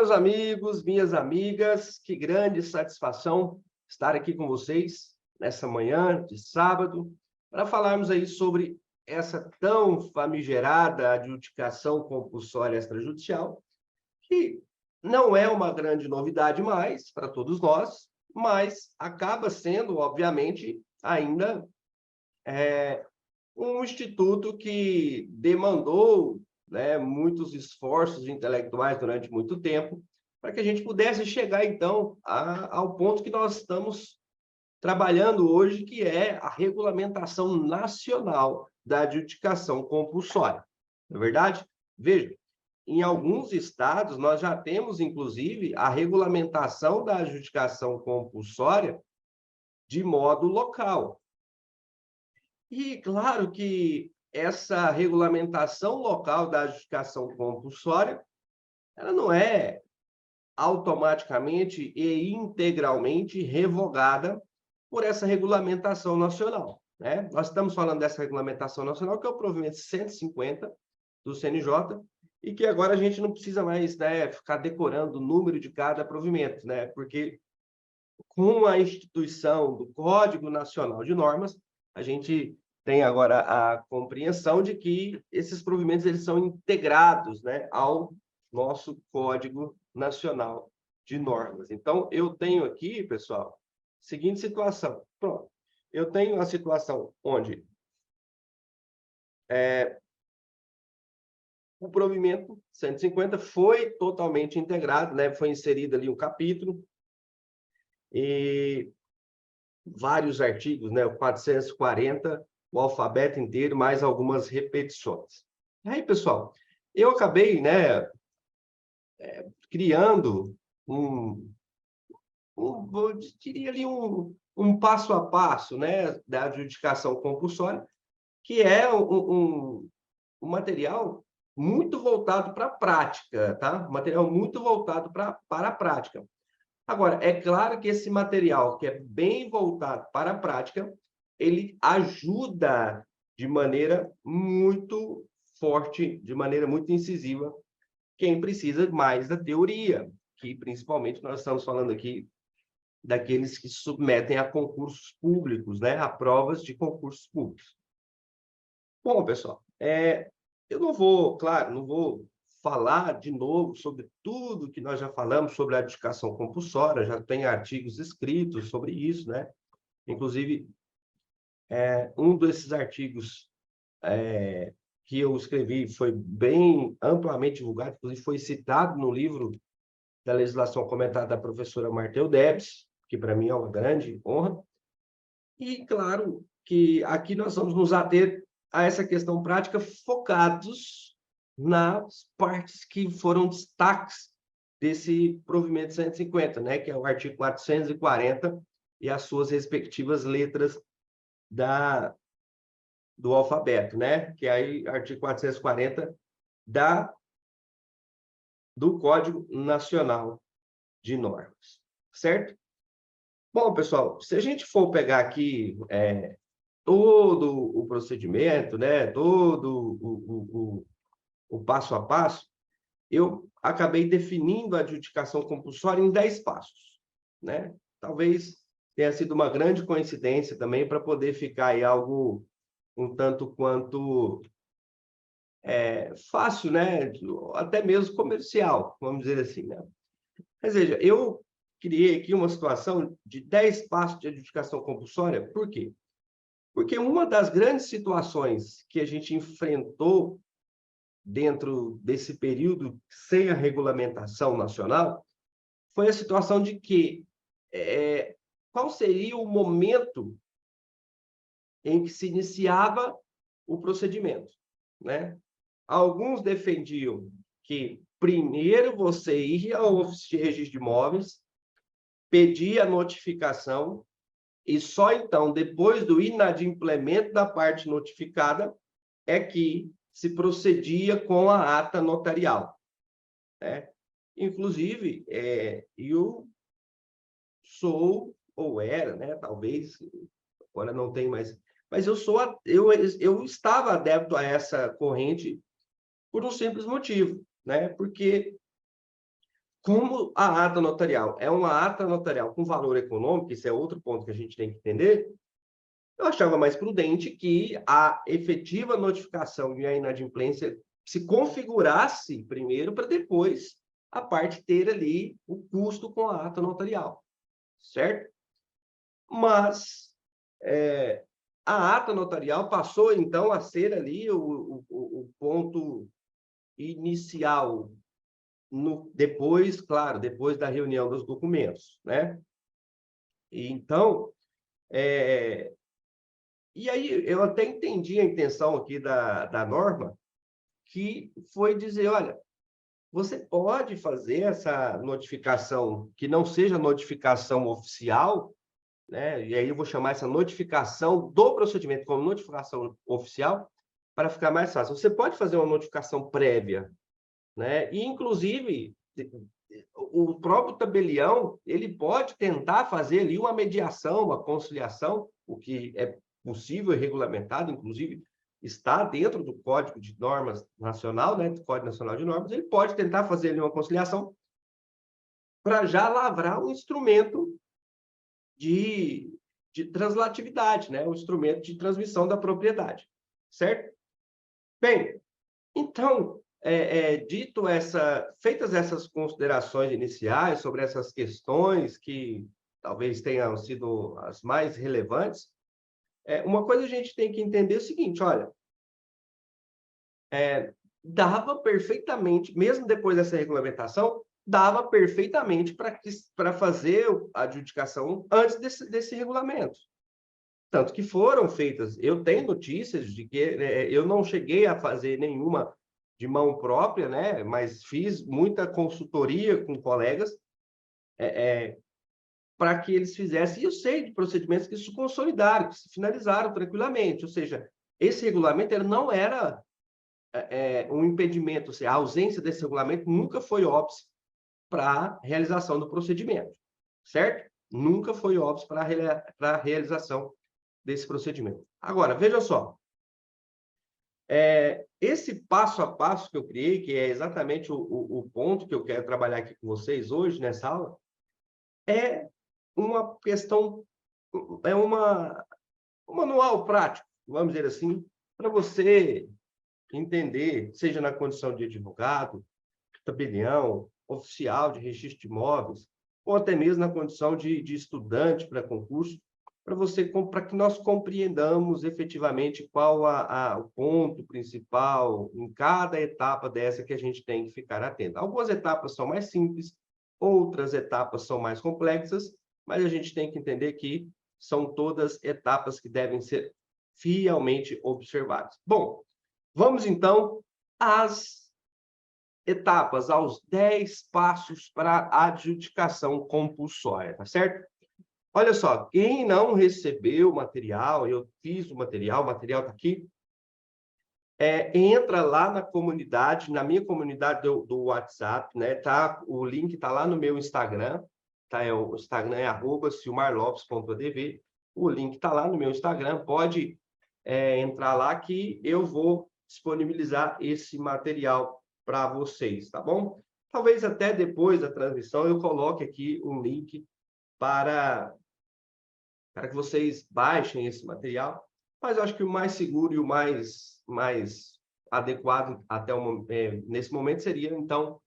meus amigos, minhas amigas, que grande satisfação estar aqui com vocês nessa manhã de sábado para falarmos aí sobre essa tão famigerada adjudicação compulsória extrajudicial, que não é uma grande novidade mais para todos nós, mas acaba sendo, obviamente, ainda um instituto que demandou, né, muitos esforços intelectuais durante muito tempo, para que a gente pudesse chegar, então, ao ponto que nós estamos trabalhando hoje, que é a regulamentação nacional da adjudicação compulsória. Não é verdade? Veja, em alguns estados, nós já temos, inclusive, a regulamentação da adjudicação compulsória de modo local. E, claro, que essa regulamentação local da adjudicação compulsória, ela não é automaticamente e integralmente revogada por essa regulamentação nacional, né? Nós estamos falando dessa regulamentação nacional, que é o provimento 150 do CNJ, e que agora a gente não precisa mais, né, ficar decorando o número de cada provimento, né? Porque com a instituição do Código Nacional de Normas, a gente tem agora a compreensão de que esses provimentos eles são integrados, né, ao nosso Código Nacional de Normas. Então, eu tenho aqui, pessoal, a seguinte situação. Pronto. Eu tenho a situação onde o provimento 150 foi totalmente integrado, né, foi inserido ali um capítulo, e vários artigos, né, o 440, o alfabeto inteiro, mais algumas repetições. E aí, pessoal, eu acabei, né, criando eu diria ali um passo a passo, né, da adjudicação compulsória, que é um material muito voltado para a prática, tá? Um material muito voltado para a prática. Agora, é claro que esse material, que é bem voltado para a prática, ele ajuda de maneira muito forte, de maneira muito incisiva, quem precisa mais da teoria, que principalmente nós estamos falando aqui daqueles que se submetem a concursos públicos, né? A provas de concursos públicos. Bom, pessoal, eu não vou, claro, não vou falar de novo sobre tudo que nós já falamos sobre a adjudicação compulsória, já tem artigos escritos sobre isso, né? Inclusive, um desses artigos que eu escrevi foi bem amplamente divulgado, inclusive foi citado no livro da legislação comentada da professora Marta Eudebs, que para mim é uma grande honra. E, claro, que aqui nós vamos nos ater a essa questão prática focados nas partes que foram destaques desse provimento 150, né, que é o artigo 440 e as suas respectivas letras do alfabeto, né, que é aí artigo 440 do Código Nacional de Normas, certo? Bom, pessoal, se a gente for pegar aqui todo o procedimento, né, todo o passo a passo, eu acabei definindo a adjudicação compulsória em 10 passos, né? Talvez tenha sido uma grande coincidência também para poder ficar aí algo um tanto quanto fácil, né? Até mesmo comercial, vamos dizer assim, né? Mas veja, eu criei aqui uma situação de 10 passos de adjudicação compulsória. Por quê? Porque uma das grandes situações que a gente enfrentou dentro desse período sem a regulamentação nacional foi a situação de que qual seria o momento em que se iniciava o procedimento, né? Alguns defendiam que primeiro você ia ao Oficina de Registro de Imóveis, pedia a notificação, e só então, depois do inadimplemento da parte notificada, é que se procedia com a ata notarial, né? Inclusive, eu sou, ou era, né, talvez, agora não tem mais, mas eu estava adepto a essa corrente por um simples motivo, né? Porque como a ata notarial é uma ata notarial com valor econômico, isso é outro ponto que a gente tem que entender, eu achava mais prudente que a efetiva notificação e a inadimplência se configurasse primeiro para depois a parte ter ali o custo com a ata notarial, certo? Mas a ata notarial passou, então, a ser ali o ponto inicial, depois, claro, depois da reunião dos documentos, né? E, então, e aí eu até entendi a intenção aqui da norma, que foi dizer, olha, você pode fazer essa notificação que não seja notificação oficial, né? E aí eu vou chamar essa notificação do procedimento como notificação oficial, para ficar mais fácil. Você pode fazer uma notificação prévia, né? E, inclusive, o próprio tabelião, ele pode tentar fazer ali uma mediação, uma conciliação, o que é possível e regulamentado, inclusive, está dentro do Código de Normas Nacional, né, do Código Nacional de Normas, ele pode tentar fazer ali uma conciliação para já lavrar um instrumento de translatividade, né, um instrumento de transmissão da propriedade, certo? Bem, então, feitas essas considerações iniciais sobre essas questões que talvez tenham sido as mais relevantes, uma coisa a gente tem que entender é o seguinte, olha, dava perfeitamente, mesmo depois dessa regulamentação, dava perfeitamente para fazer a adjudicação antes desse regulamento. Tanto que foram feitas, eu tenho notícias de que eu não cheguei a fazer nenhuma de mão própria, né? Mas fiz muita consultoria com colegas para que eles fizessem, e eu sei de procedimentos que se consolidaram, que se finalizaram tranquilamente, ou seja, esse regulamento ele não era um impedimento, ou seja, a ausência desse regulamento nunca foi óbice para a realização do procedimento, certo? Nunca foi óbice para a realização desse procedimento. Agora, veja só, esse passo a passo que eu criei, que é exatamente o ponto que eu quero trabalhar aqui com vocês hoje, nessa aula, é uma questão, um manual prático, vamos dizer assim, para você entender, seja na condição de advogado, tabelião, oficial de registro de imóveis, ou até mesmo na condição de estudante para concurso, para que nós compreendamos efetivamente qual o ponto principal em cada etapa dessa que a gente tem que ficar atento. Algumas etapas são mais simples, outras etapas são mais complexas, mas a gente tem que entender que são todas etapas que devem ser fielmente observadas. Bom, vamos então às etapas, aos 10 passos para a adjudicação compulsória, tá certo? Olha só, quem não recebeu o material, eu fiz o material está aqui, entra lá na comunidade, na minha comunidade do WhatsApp, né? Tá, o link está lá no meu Instagram, tá? O Instagram é @silmarlopes.adv, o link está lá no meu Instagram, pode entrar lá que eu vou disponibilizar esse material para vocês, tá bom? Talvez até depois da transmissão eu coloque aqui um link para que vocês baixem esse material, mas eu acho que o mais seguro e o mais adequado até nesse momento seria, então,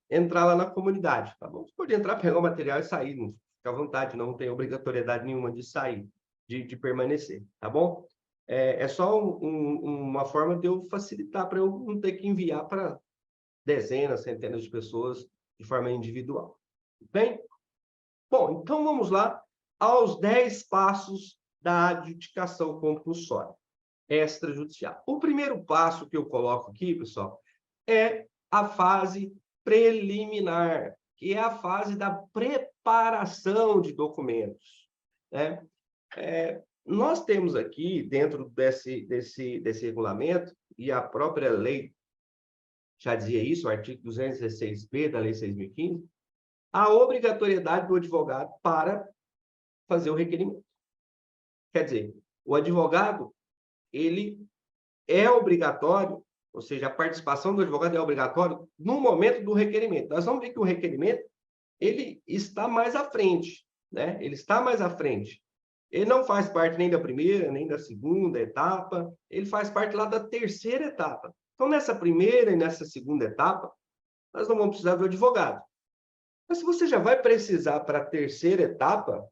entrar lá na comunidade, tá bom? Você pode entrar, pegar o material e sair, não fica à vontade, não tem obrigatoriedade nenhuma de sair, de permanecer, tá bom? É só uma forma de eu facilitar para eu não ter que enviar para dezenas, centenas de pessoas de forma individual. Tudo bem? Bom, então vamos lá aos 10 passos da adjudicação compulsória extrajudicial. O primeiro passo que eu coloco aqui, pessoal, é a fase preliminar, que é a fase da preparação de documentos, né? Nós temos aqui, dentro desse regulamento, e a própria lei já dizia isso, o artigo 216b da Lei 6.015, a obrigatoriedade do advogado para fazer o requerimento. Quer dizer, o advogado, ele é obrigatório ou seja, a participação do advogado é obrigatória no momento do requerimento. Nós vamos ver que o requerimento ele está mais à frente, né? Ele está mais à frente. Ele não faz parte nem da primeira, nem da segunda etapa, ele faz parte lá da terceira etapa. Então, nessa primeira e nessa segunda etapa, nós não vamos precisar do advogado. Mas se você já vai precisar para a terceira etapa,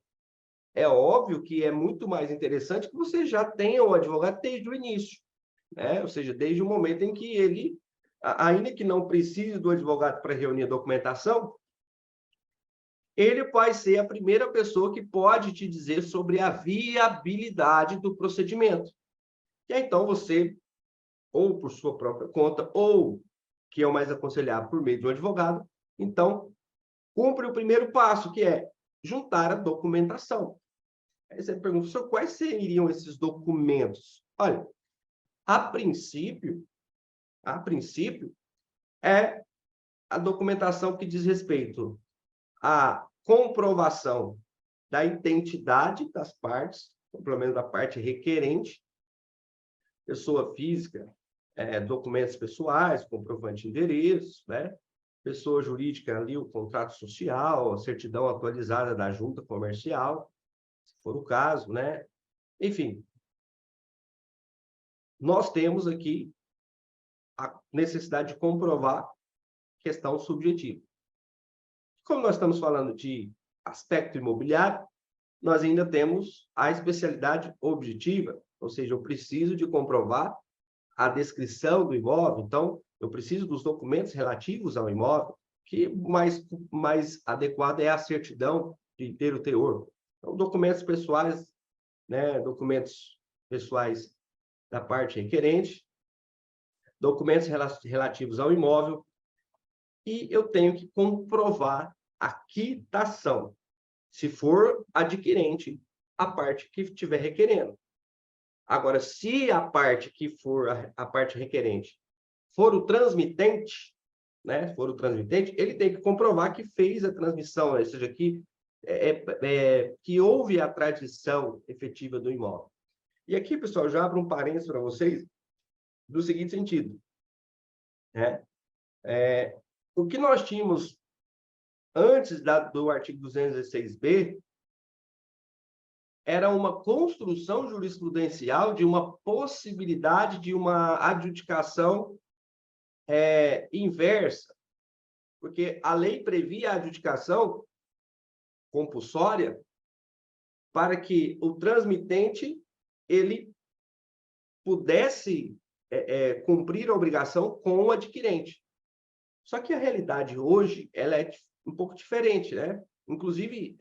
é óbvio que é muito mais interessante que você já tenha o advogado desde o início, né? Ou seja, desde o momento em que ele, ainda que não precise do advogado para reunir a documentação, ele vai ser a primeira pessoa que pode te dizer sobre a viabilidade do procedimento. E aí, então, você, ou por sua própria conta, ou, que é o mais aconselhável, por meio de um advogado, então, cumpre o primeiro passo, que é juntar a documentação. Aí você pergunta, professor, quais seriam esses documentos? Olha, a princípio, é a documentação que diz respeito à comprovação da identidade das partes, pelo menos da parte requerente, pessoa física, documentos pessoais, comprovante de endereço, né? Pessoa jurídica ali, o contrato social, a certidão atualizada da junta comercial, se for o caso, né? Enfim, nós temos aqui a necessidade de comprovar questão subjetiva. Como nós estamos falando de aspecto imobiliário, nós ainda temos a especialidade objetiva, ou seja, eu preciso de comprovar a descrição do imóvel, então, eu preciso dos documentos relativos ao imóvel, que mais adequado é a certidão de inteiro teor. Então, documentos pessoais, né, documentos pessoais da parte requerente, documentos relativos ao imóvel, e eu tenho que comprovar a quitação, se for adquirente, a parte que estiver requerendo. Agora, se a parte que for a parte requerente for o transmitente, né, ele tem que comprovar que fez a transmissão, ou seja, que houve a tradição efetiva do imóvel. E aqui, pessoal, já abro um parênteses para vocês do seguinte sentido, né? O que nós tínhamos antes do artigo 216b era uma construção jurisprudencial de uma possibilidade de uma adjudicação inversa, porque a lei previa a adjudicação compulsória para que o transmitente ele pudesse cumprir a obrigação com o adquirente. Só que a realidade hoje ela é um pouco diferente, né? Inclusive,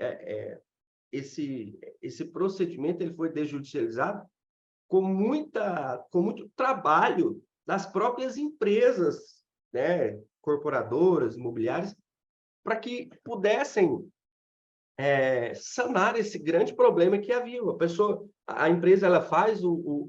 esse procedimento ele foi desjudicializado com muito trabalho das próprias empresas, né, corporadoras, imobiliárias, para que pudessem sanar esse grande problema que havia. A empresa ela faz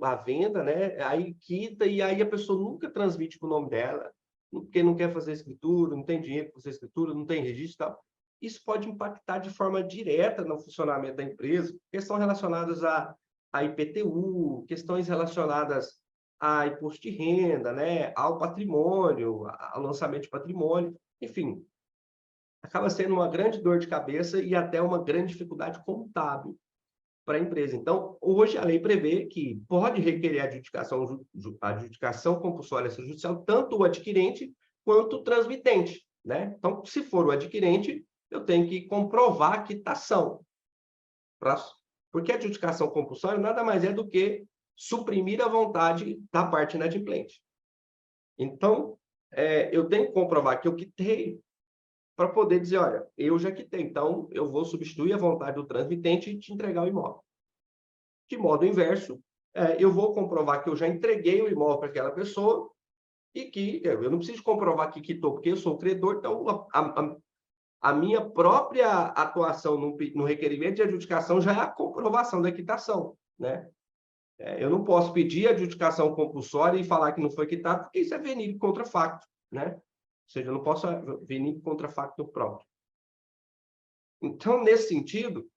a venda, né, aí quita, e aí a pessoa nunca transmite com o nome dela, porque não quer fazer escritura, não tem dinheiro para fazer escritura, não tem registro e tal. Isso pode impactar de forma direta no funcionamento da empresa, questões relacionadas a IPTU, questões relacionadas a imposto de renda, né, ao patrimônio, ao lançamento de patrimônio, enfim, acaba sendo uma grande dor de cabeça e até uma grande dificuldade contábil para a empresa. Então, hoje a lei prevê que pode requerer adjudicação compulsória extrajudicial tanto o adquirente quanto o transmitente, né? Então, se for o adquirente, eu tenho que comprovar a quitação. Porque a adjudicação compulsória nada mais é do que suprimir a vontade da parte inadimplente. Então, eu tenho que comprovar que eu quitei para poder dizer, olha, eu já quitei, então eu vou substituir a vontade do transmitente e te entregar o imóvel. De modo inverso, eu vou comprovar que eu já entreguei o imóvel para aquela pessoa e que eu não preciso comprovar que quitou, porque eu sou o credor, então a minha própria atuação no requerimento de adjudicação já é a comprovação da quitação, né? Eu não posso pedir adjudicação compulsória e falar que não foi quitado, porque isso é venir contra facto, né? Ou seja, eu não posso venir contra facto próprio. Então, nesse sentido,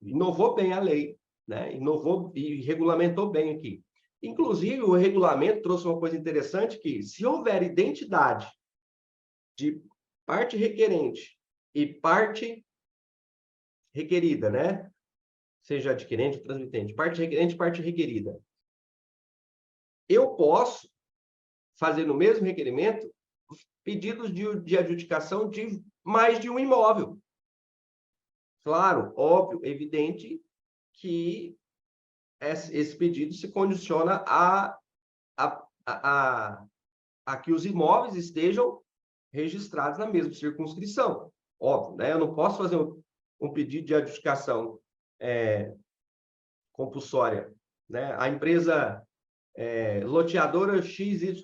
inovou bem a lei, né? Inovou e regulamentou bem aqui. Inclusive, o regulamento trouxe uma coisa interessante que, se houver identidade de parte requerente e parte requerida, né? Seja adquirente ou transmitente, parte requerente e parte requerida, eu posso fazer no mesmo requerimento pedidos de adjudicação de mais de um imóvel. Claro, óbvio, evidente que esse pedido se condiciona a que os imóveis estejam registrados na mesma circunscrição. Óbvio, né? Eu não posso fazer um pedido de adjudicação compulsória, né? A empresa loteadora XYZ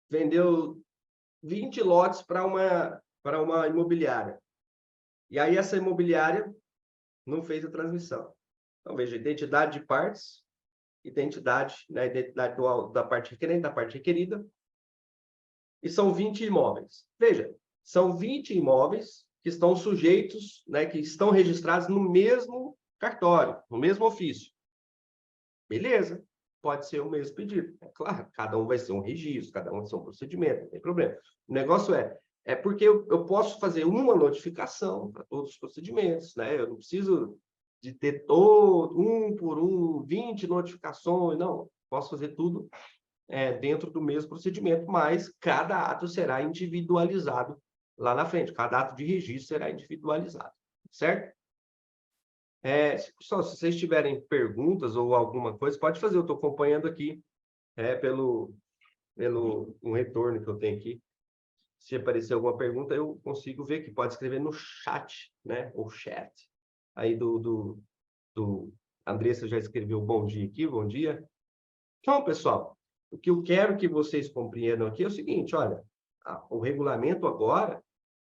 vendeu 20 lotes para uma imobiliária. E aí essa imobiliária não fez a transmissão. Então, veja, identidade de partes, identidade da parte requerente, da parte requerida, e são 20 imóveis. Veja, são 20 imóveis que estão sujeitos, né, que estão registrados no mesmo cartório, no mesmo ofício. Beleza, pode ser o mesmo pedido. É claro, cada um vai ser um registro, cada um vai ser um procedimento, não tem problema. O negócio é porque eu posso fazer uma notificação para todos os procedimentos, né? Eu não preciso de ter todo, um por um, 20 notificações, não. Posso fazer tudo dentro do mesmo procedimento, mas cada ato será individualizado lá na frente. Cada ato de registro será individualizado, certo? Pessoal, se vocês tiverem perguntas ou alguma coisa, pode fazer. Eu estou acompanhando aqui pelo um retorno que eu tenho aqui. Se aparecer alguma pergunta, eu consigo ver que pode escrever no chat, né? Ou chat. Aí do Andressa já escreveu bom dia aqui, bom dia. Então, pessoal, o que eu quero que vocês compreendam aqui é o seguinte, olha, o regulamento agora,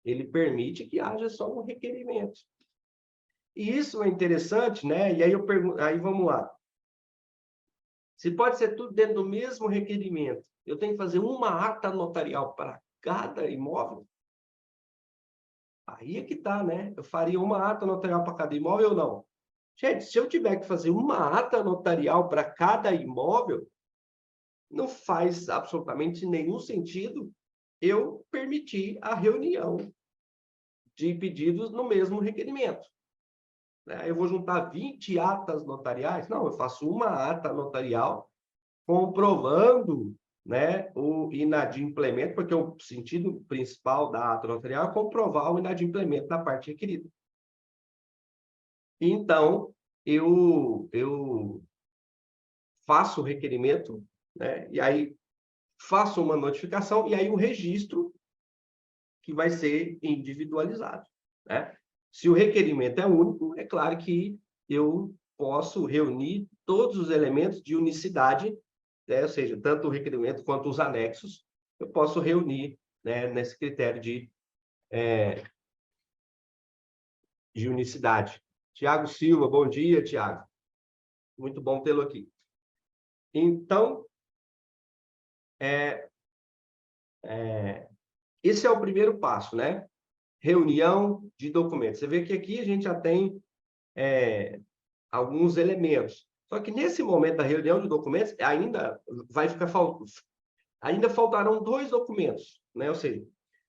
ele permite que haja só um requerimento. E isso é interessante, né? E aí eu pergunto, aí vamos lá. Se pode ser tudo dentro do mesmo requerimento, eu tenho que fazer uma ata notarial para cada imóvel? Aí é que tá, né? Eu faria uma ata notarial para cada imóvel ou não? Gente, se eu tiver que fazer uma ata notarial para cada imóvel, não faz absolutamente nenhum sentido eu permitir a reunião de pedidos no mesmo requerimento. Eu vou juntar 20 atas notariais? Não, eu faço uma ata notarial comprovando, né, o inadimplemento, porque o sentido principal da ata notarial é comprovar o inadimplemento da parte requerida. Então, eu faço o requerimento, né, e aí faço uma notificação, e aí o registro que vai ser individualizado, né? Se o requerimento é único, é claro que eu posso reunir todos os elementos de unicidade, né? Ou seja, tanto o requerimento quanto os anexos, eu posso reunir, né, nesse critério de unicidade. Tiago Silva, bom dia, Tiago. Muito bom tê-lo aqui. Então, esse é o primeiro passo, né? Reunião de documentos. Você vê que aqui a gente já tem alguns elementos. Só que nesse momento da reunião de documentos, ainda vai ficar ainda faltarão 2 documentos, né? Ou seja,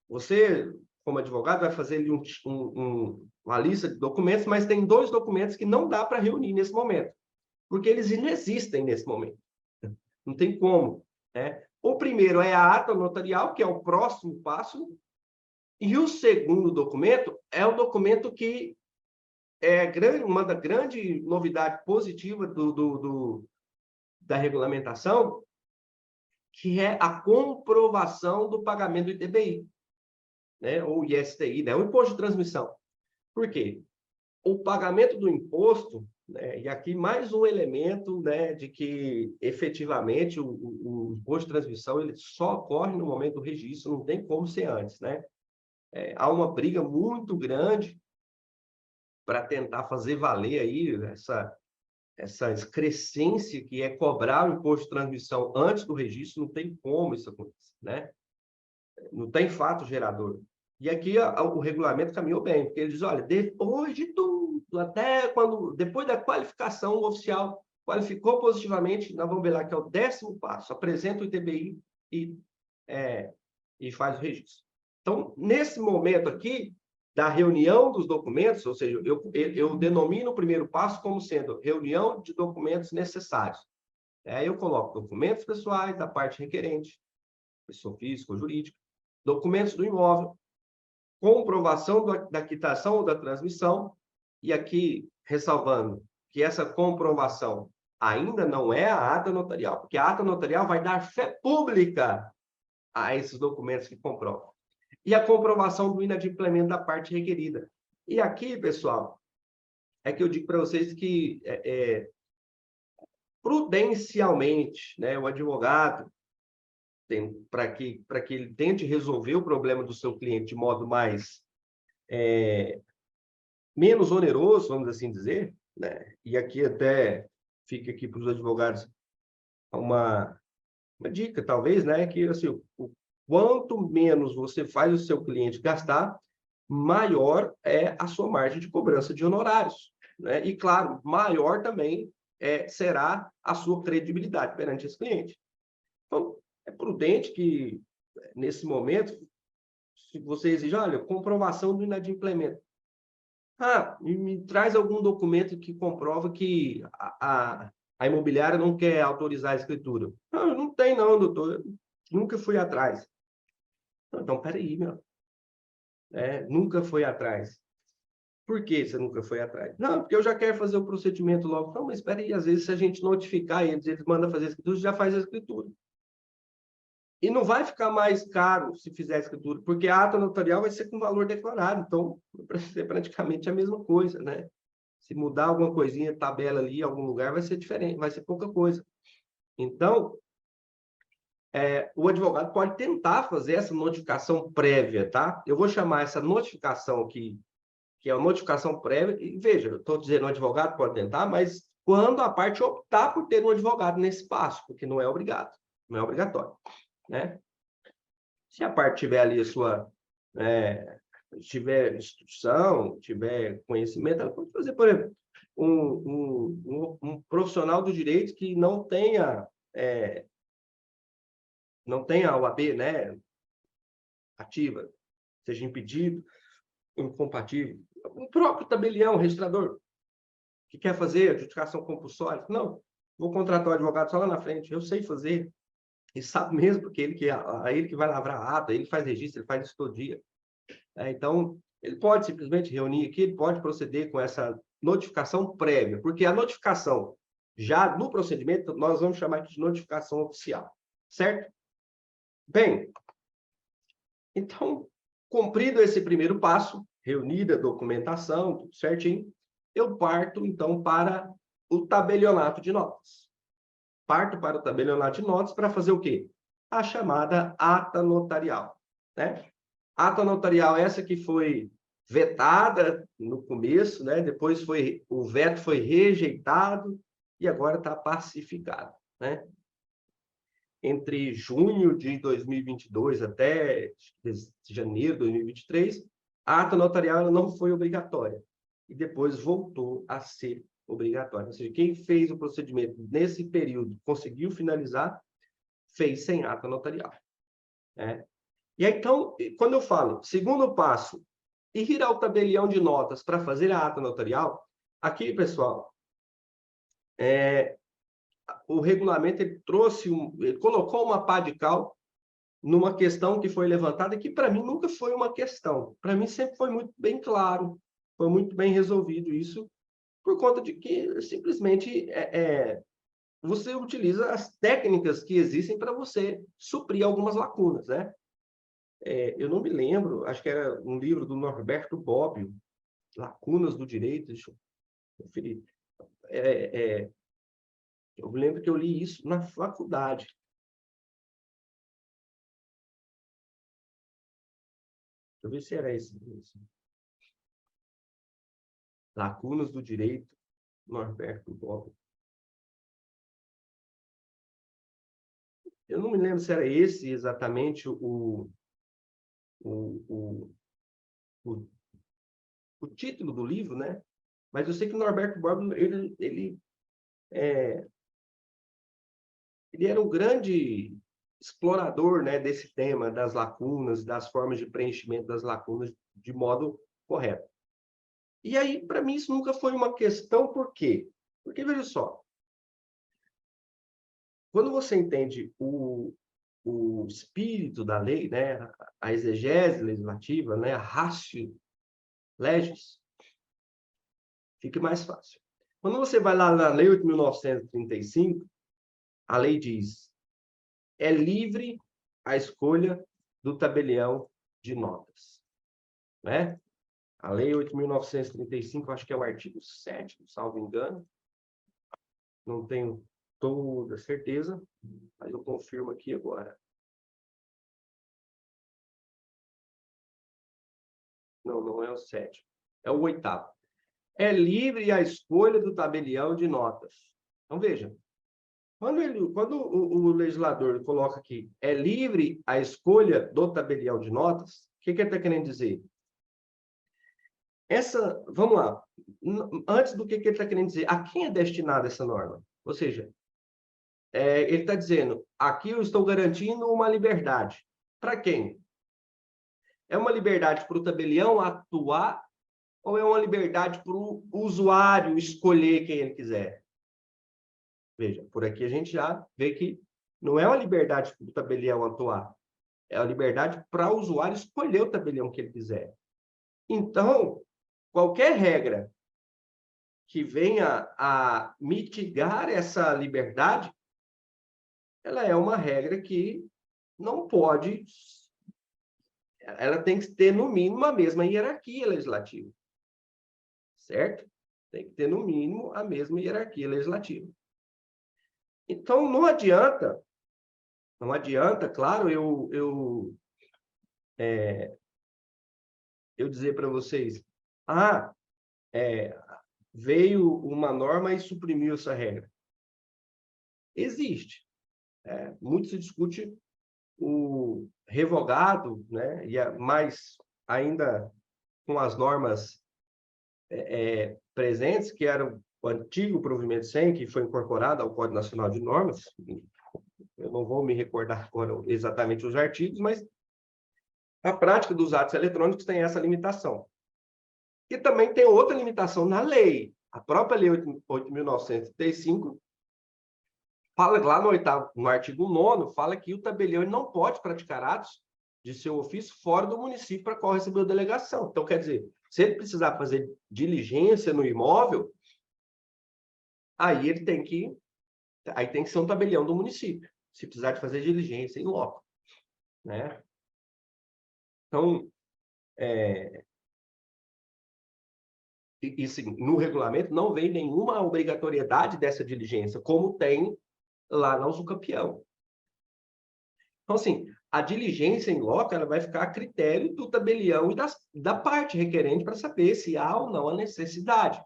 você, como advogado, vai fazer ali uma lista de documentos, mas tem 2 documentos que não dá para reunir nesse momento, porque eles inexistem nesse momento. Não tem como, né? O primeiro é a ata notarial, que é o próximo passo, e o segundo documento é o documento que uma da grande novidade positiva da regulamentação, que é a comprovação do pagamento do ITBI, né? Ou ISTI, né? O imposto de transmissão. Por quê? O pagamento do imposto, né? E aqui mais um elemento, né, de que efetivamente o imposto de transmissão ele só ocorre no momento do registro, não tem como ser antes, né? Há uma briga muito grande para tentar fazer valer aí essa excrescência que é cobrar o imposto de transmissão antes do registro, não tem como isso acontecer, né? Não tem fato gerador. E aqui o regulamento caminhou bem, porque ele diz, olha, depois de tudo, depois da qualificação oficial qualificou positivamente, nós vamos ver lá que é o 10º passo, apresenta o ITBI e faz o registro. Então, nesse momento aqui, da reunião dos documentos, ou seja, eu denomino o primeiro passo como sendo reunião de documentos necessários. Aí eu coloco documentos pessoais da parte requerente, pessoa física ou jurídica, documentos do imóvel, comprovação da quitação ou da transmissão, e aqui ressalvando que essa comprovação ainda não é a ata notarial, porque a ata notarial vai dar fé pública a esses documentos que comprovam. E a comprovação do inadimplemento da parte requerida. E aqui, pessoal, é que eu digo para vocês que prudencialmente, né, o advogado, para que ele tente resolver o problema do seu cliente de modo mais menos oneroso, vamos assim dizer, né? E aqui até fica aqui para os advogados uma dica, talvez, né? Que assim, o quanto menos você faz o seu cliente gastar, maior é a sua margem de cobrança de honorários, né? E, claro, maior também será a sua credibilidade perante esse cliente. Então, é prudente que, nesse momento, se você exige, olha, comprovação do inadimplemento. Me traz algum documento que comprova que a imobiliária não quer autorizar a escritura. Não tem não, doutor. Nunca fui atrás. Então, peraí, meu. Nunca foi atrás. Por que você nunca foi atrás? Não, porque eu já quero fazer o procedimento logo. Não, mas espera aí, às vezes, se a gente notificar eles mandam fazer a escritura, já faz a escritura. E não vai ficar mais caro se fizer a escritura, porque a ata notarial vai ser com valor declarado. Então, vai ser praticamente a mesma coisa, né? Se mudar alguma coisinha, tabela ali, em algum lugar, vai ser diferente, vai ser pouca coisa. Então, o advogado pode tentar fazer essa notificação prévia, tá? Eu vou chamar essa notificação aqui, que é a notificação prévia, e veja, eu estou dizendo o advogado pode tentar, mas quando a parte optar por ter um advogado nesse passo, porque não é obrigado, não é obrigatório, né? Se a parte tiver ali a sua, tiver instrução, tiver conhecimento, ela pode fazer, por exemplo, um profissional do direito que não tenha a OAB, né, ativa, seja impedido, incompatível. O próprio tabelião, registrador, que quer fazer adjudicação compulsória, não, vou contratar um advogado só lá na frente, eu sei fazer, e sabe mesmo, porque ele que vai lavrar a ata, ele faz registro, ele faz isso todo dia. Então, ele pode simplesmente reunir aqui, ele pode proceder com essa notificação prévia, porque a notificação, já no procedimento, nós vamos chamar de notificação oficial, certo? Bem, então, cumprido esse primeiro passo, reunida a documentação, tudo certinho, eu parto, então, para o tabelionato de notas. Parto para o tabelionato de notas para fazer o quê? A chamada ata notarial, né? Ata notarial essa que foi vetada no começo, né? Depois o veto foi rejeitado e agora está pacificado, né? Entre junho de 2022 até janeiro de 2023, a ata notarial ela não foi obrigatória e depois voltou a ser obrigatória. Ou seja, quem fez o procedimento nesse período conseguiu finalizar, fez sem ata notarial, né? E aí, então, quando eu falo segundo passo, ir ao tabelião de notas para fazer a ata notarial, aqui, pessoal, o regulamento ele colocou uma pá de cal numa questão que foi levantada, que para mim nunca foi uma questão. Para mim sempre foi muito bem claro, foi muito bem resolvido isso, por conta de que simplesmente você utiliza as técnicas que existem para você suprir algumas lacunas, né? Eu não me lembro, acho que era um livro do Norberto Bobbio, Lacunas do Direito, deixa eu conferir. Eu lembro que eu li isso na faculdade. Deixa eu ver se era esse. Lacunas do Direito, Norberto Bobbio. Eu não me lembro se era esse exatamente o título do livro, né? Mas eu sei que o Norberto Bobbio, ele ele era um grande explorador, né, desse tema das lacunas, das formas de preenchimento das lacunas de modo correto. E aí, para mim, isso nunca foi uma questão, por quê? Porque, veja só, quando você entende o espírito da lei, né, a exegese legislativa, né, a ratio legis, fica mais fácil. Quando você vai lá na Lei 8.935, a lei diz: é livre a escolha do tabelião de notas, né? A Lei 8.935, acho que é o artigo 7º, salvo engano. Não tenho toda certeza, mas eu confirmo aqui agora. Não, não é o 7º. É o 8º. É livre a escolha do tabelião de notas. Então, veja, quando o legislador coloca aqui, é livre a escolha do tabelião de notas, o que ele está querendo dizer? Vamos lá, antes do que ele está querendo dizer, a quem é destinada essa norma? Ou seja, ele está dizendo, aqui eu estou garantindo uma liberdade. Para quem? É uma liberdade para o tabelião atuar ou é uma liberdade para o usuário escolher quem ele quiser? Veja, por aqui a gente já vê que não é uma liberdade para o tabelião atuar, é a liberdade para o usuário escolher o tabelião que ele quiser. Então, qualquer regra que venha a mitigar essa liberdade, ela é uma regra que não pode, ela tem que ter, no mínimo, a mesma hierarquia legislativa, certo? Tem que ter, no mínimo, a mesma hierarquia legislativa. Então, não adianta, claro, eu dizer para vocês, veio uma norma e suprimiu essa regra. Existe. Muito se discute o revogado, né? Mais ainda com as normas presentes, que era o antigo provimento 100, que foi incorporado ao Código Nacional de Normas. Eu não vou me recordar agora exatamente os artigos, mas a prática dos atos eletrônicos tem essa limitação. E também tem outra limitação na lei. A própria Lei 8.935 fala lá no artigo 9º, fala que o tabelião não pode praticar atos de seu ofício fora do município para qual recebeu delegação. Então, quer dizer, se ele precisar fazer diligência no imóvel, aí tem que ser um tabelião do município, se precisar de fazer diligência em loco, né? Então, sim, no regulamento não vem nenhuma obrigatoriedade dessa diligência, como tem lá na usucapião. Então, assim, a diligência em loco ela vai ficar a critério do tabelião e da parte requerente para saber se há ou não a necessidade.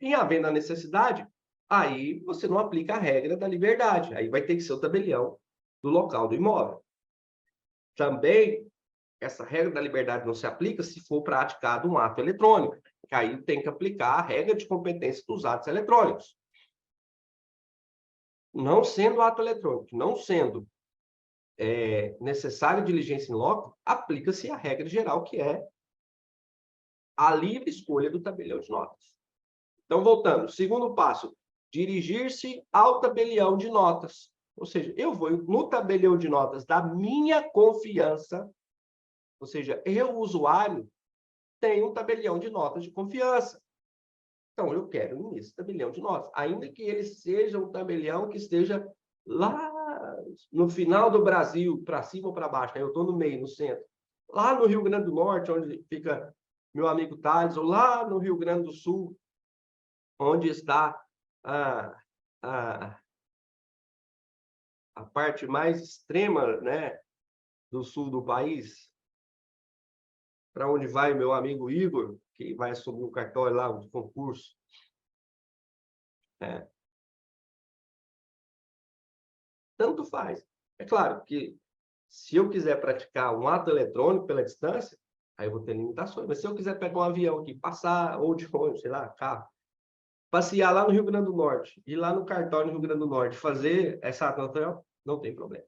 Em havendo a necessidade, aí você não aplica a regra da liberdade. Aí vai ter que ser o tabelião do local do imóvel. Também, essa regra da liberdade não se aplica se for praticado um ato eletrônico. Aí tem que aplicar a regra de competência dos atos eletrônicos. Não sendo ato eletrônico, não sendo necessário diligência em loco, aplica-se a regra geral, que é a livre escolha do tabelião de notas. Então, voltando. Segundo passo, dirigir-se ao tabelião de notas. Ou seja, eu vou no tabelião de notas da minha confiança, ou seja, eu, usuário, tenho um tabelião de notas de confiança. Então, eu quero ir nesse tabelião de notas, ainda que ele seja um tabelião que esteja lá no final do Brasil, para cima ou para baixo, né? Eu estou no meio, no centro. Lá no Rio Grande do Norte, onde fica meu amigo Thales, ou lá no Rio Grande do Sul, onde está a parte mais extrema, né, do sul do país, para onde vai meu amigo Igor, que vai assumir o cartório lá, o concurso. Tanto faz. É claro que, se eu quiser praticar um ato eletrônico pela distância, aí eu vou ter limitações. Mas se eu quiser pegar um avião aqui, passar, ou de ônibus, sei lá, carro, passear lá no Rio Grande do Norte, ir lá no cartório no Rio Grande do Norte, fazer essa ata notarial, não tem problema,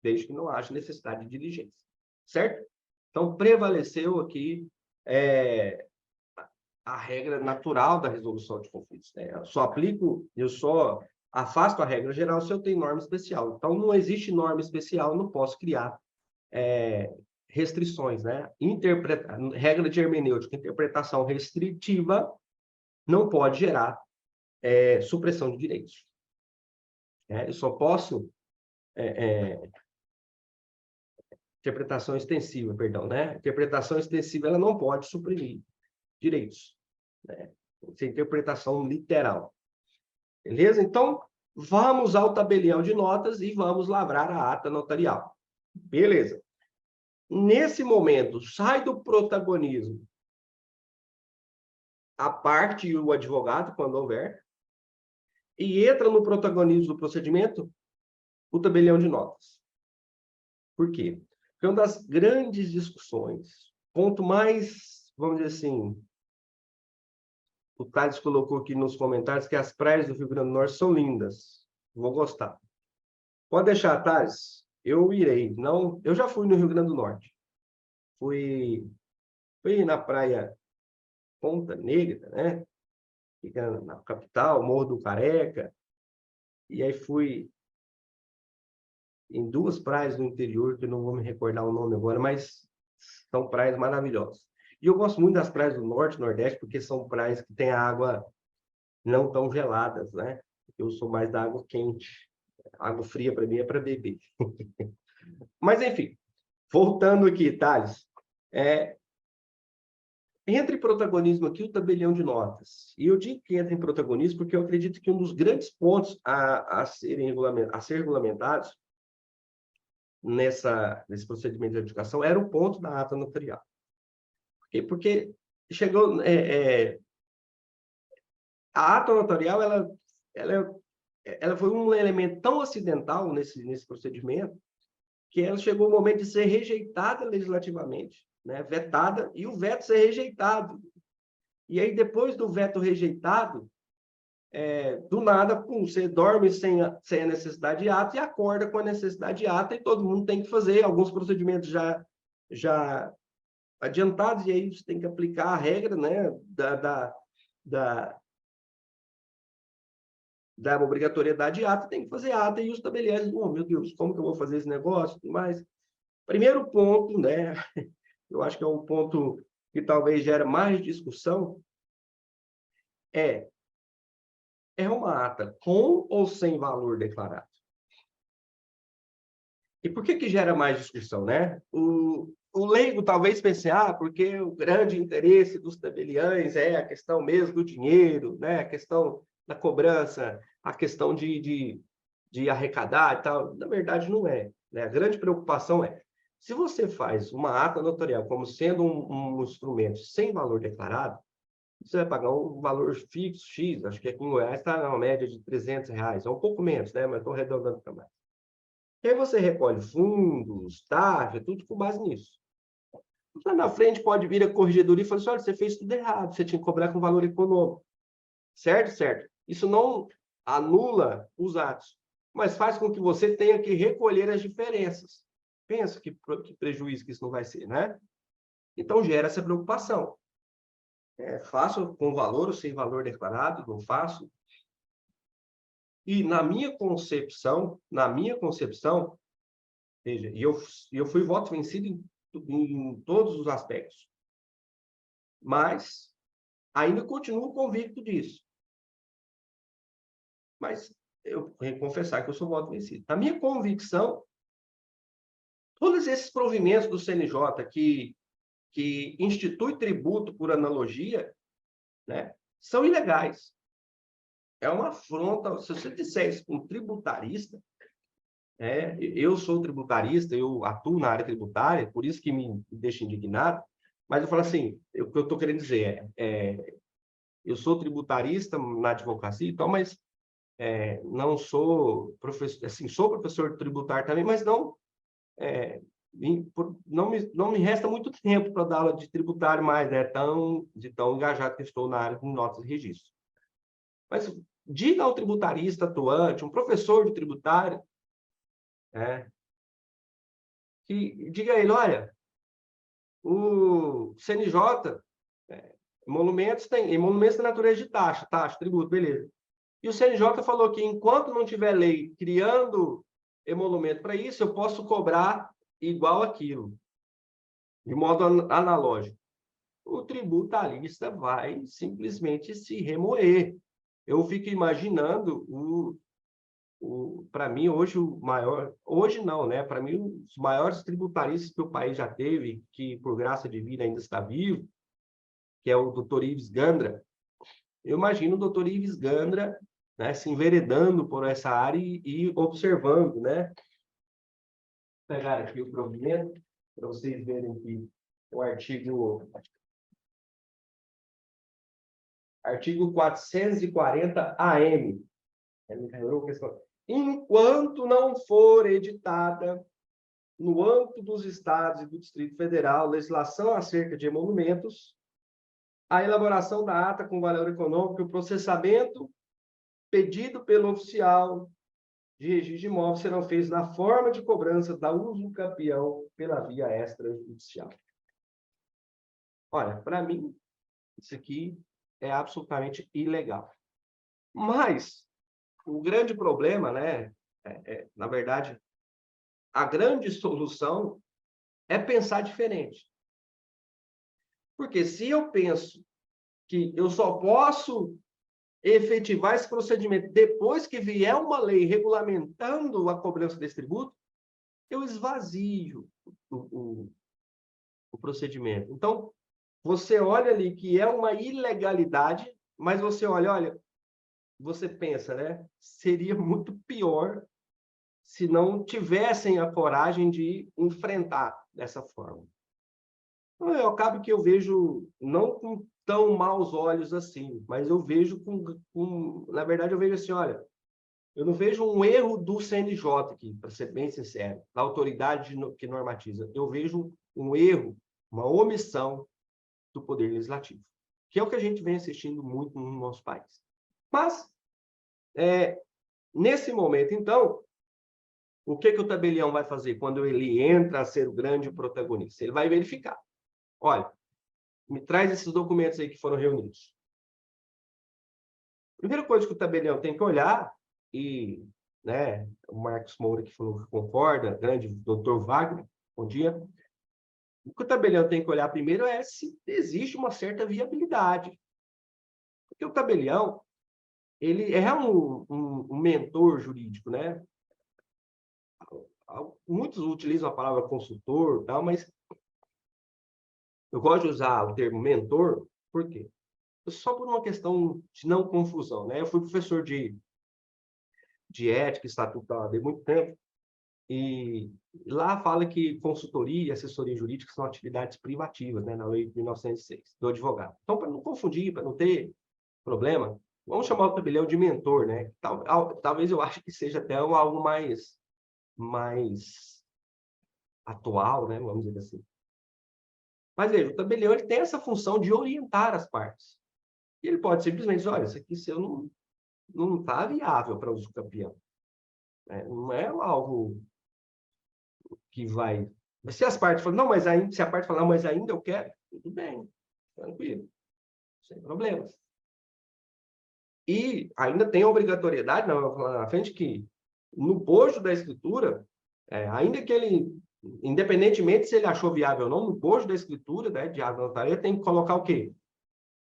desde que não haja necessidade de diligência, certo? Então, prevaleceu aqui a regra natural da resolução de conflitos, né? Eu só afasto a regra geral se eu tenho norma especial. Então, não existe norma especial, não posso criar restrições, né? Regra de hermenêutica, interpretação restritiva não pode gerar supressão de direitos. Eu só posso interpretação extensiva, perdão, né? Interpretação extensiva ela não pode suprimir direitos, né? Isso é interpretação literal. Beleza? Então, vamos ao tabelião de notas e vamos lavrar a ata notarial. Beleza. Nesse momento, sai do protagonismo a parte e o advogado, quando houver, e entra no protagonismo do procedimento o tabelião de notas. Por quê? Porque uma das grandes discussões, ponto mais, vamos dizer assim, o Thales colocou aqui nos comentários que as praias do Rio Grande do Norte são lindas. Vou gostar. Pode deixar, Thales. Eu irei. Não, eu já fui no Rio Grande do Norte. Fui na praia Ponta Negra, né? Fica na capital, Morro do Careca. E aí fui em duas praias do interior, que eu não vou me recordar o nome agora, mas são praias maravilhosas. E eu gosto muito das praias do Norte e Nordeste, porque são praias que têm a água não tão geladas, né? Eu sou mais da água quente. Água fria, para mim, é para beber. Mas, enfim, voltando aqui, Thales. Entra em protagonismo aqui o tabelião de notas. E eu digo que entra em protagonismo porque eu acredito que um dos grandes pontos a ser regulamentados nesse procedimento de educação era o ponto da ata notarial. Porque chegou... a ata notarial ela foi um elemento tão acidental nesse procedimento que ela chegou o momento de ser rejeitada legislativamente, né? Vetada, e o veto ser rejeitado. E aí, depois do veto rejeitado, do nada, pum, você dorme sem a necessidade de ata e acorda com a necessidade de ata, e todo mundo tem que fazer alguns procedimentos já adiantados, e aí você tem que aplicar a regra, né, da obrigatoriedade de ata, tem que fazer ata, e os tabeliões, oh, meu Deus, como que eu vou fazer esse negócio? Mas, primeiro ponto, né, eu acho que é um ponto que talvez gera mais discussão, é uma ata com ou sem valor declarado? E por que gera mais discussão, né? O leigo talvez pense, porque o grande interesse dos tabeliães é a questão mesmo do dinheiro, né? A questão da cobrança, a questão de arrecadar e tal. Na verdade, não é, né? A grande preocupação é, se você faz uma ata notarial como sendo um instrumento sem valor declarado, você vai pagar um valor fixo, X, acho que aqui em Goiás está na média de R$300, é um pouco menos, né? Mas estou arredondando para mais. E aí você recolhe fundos, taxa, tudo com base nisso. Lá na frente pode vir a corregedoria e falar assim, olha, você fez tudo errado, você tinha que cobrar com valor econômico. Certo? Certo. Isso não anula os atos, mas faz com que você tenha que recolher as diferenças. Pensa que prejuízo que isso não vai ser, né? Então, gera essa preocupação. Faço com valor ou sem valor declarado? Não faço? E na minha concepção, veja, e eu fui voto vencido em todos os aspectos, mas ainda continuo convicto disso. Mas eu tenho que confessar que eu sou voto vencido. Na minha convicção, todos esses provimentos do CNJ que institui tributo por analogia, né, são ilegais. É uma afronta. Se você disser isso para um tributarista, eu sou tributarista, eu atuo na área tributária, por isso que me deixa indignado, mas eu falo assim, o que eu estou querendo dizer eu sou tributarista na advocacia e tal, mas não sou professor, assim, sou professor tributário também, mas não me resta muito tempo para dar aula de tributário mais, né? Tão engajado que estou na área de notas e registro. Mas diga ao tributarista atuante, um professor de tributário, que diga a ele, olha, o CNJ, emolumentos tem natureza de taxa, tributo, beleza. E o CNJ falou que enquanto não tiver lei criando emolumento para isso, eu posso cobrar igual aquilo, de modo analógico. O tributarista vai simplesmente se remoer. Eu fico imaginando para mim, hoje, o maior... Hoje não, né? Para mim, os maiores tributaristas que o país já teve, que, por graça divina, ainda está vivo, que é o doutor Ives Gandra. Eu imagino o doutor Ives Gandra, né, se enveredando por essa área e observando, né? Vou pegar aqui o provimento, para vocês verem que o artigo 440 AM. Enquanto não for editada, no âmbito dos estados e do Distrito Federal, legislação acerca de emolumentos, a elaboração da ata com valor econômico e o processamento pedido pelo oficial de registro de imóveis serão feitos na forma de cobrança da usucapião pela via extrajudicial. Olha, para mim, isso aqui é absolutamente ilegal. Mas o grande problema, né, na verdade, a grande solução é pensar diferente. Porque se eu penso que eu só posso efetivar esse procedimento depois que vier uma lei regulamentando a cobrança desse tributo, eu esvazio o procedimento. Então, você olha ali que é uma ilegalidade, mas você olha, você pensa, né? Seria muito pior se não tivessem a coragem de enfrentar dessa forma. Então, eu acabo que eu vejo, não com tão maus olhos assim, mas eu vejo na verdade, eu vejo assim, olha, eu não vejo um erro do CNJ aqui, para ser bem sincero, da autoridade que normatiza. Eu vejo um erro, uma omissão do Poder Legislativo, que é o que a gente vem assistindo muito no nosso país. Mas, nesse momento, então, o que o tabelião vai fazer quando ele entra a ser o grande protagonista? Ele vai verificar. Olha, me traz esses documentos aí que foram reunidos. Primeira coisa que o tabelião tem que olhar, e, né, o Marcos Moura que falou que concorda, grande doutor Wagner, bom dia. O que o tabelião tem que olhar primeiro é se existe uma certa viabilidade. Porque o tabelião, ele é um mentor jurídico, né? Muitos utilizam a palavra consultor, tal, mas eu gosto de usar o termo mentor, por quê? Só por uma questão de não confusão, né? Eu fui professor de ética estatutária há muito tempo, e lá fala que consultoria e assessoria jurídica são atividades privativas, né? Na lei de 1906, do advogado. Então, para não confundir, para não ter problema, vamos chamar o tabelião de mentor, né? Talvez eu ache que seja até algo mais atual, né? Vamos dizer assim. Mas veja, o tabelião ele tem essa função de orientar as partes. E ele pode simplesmente dizer, olha, isso aqui seu não está viável para uso campeão. Não é algo que vai... Se as partes falam, não, mas ainda, se a parte falar, mas ainda eu quero, tudo bem, tranquilo, sem problemas. E ainda tem a obrigatoriedade, não, eu vou falar na frente, que no bojo da escritura, ainda que ele, independentemente se ele achou viável ou não, no bojo da escritura, né, de ata notaria, tem que colocar o quê?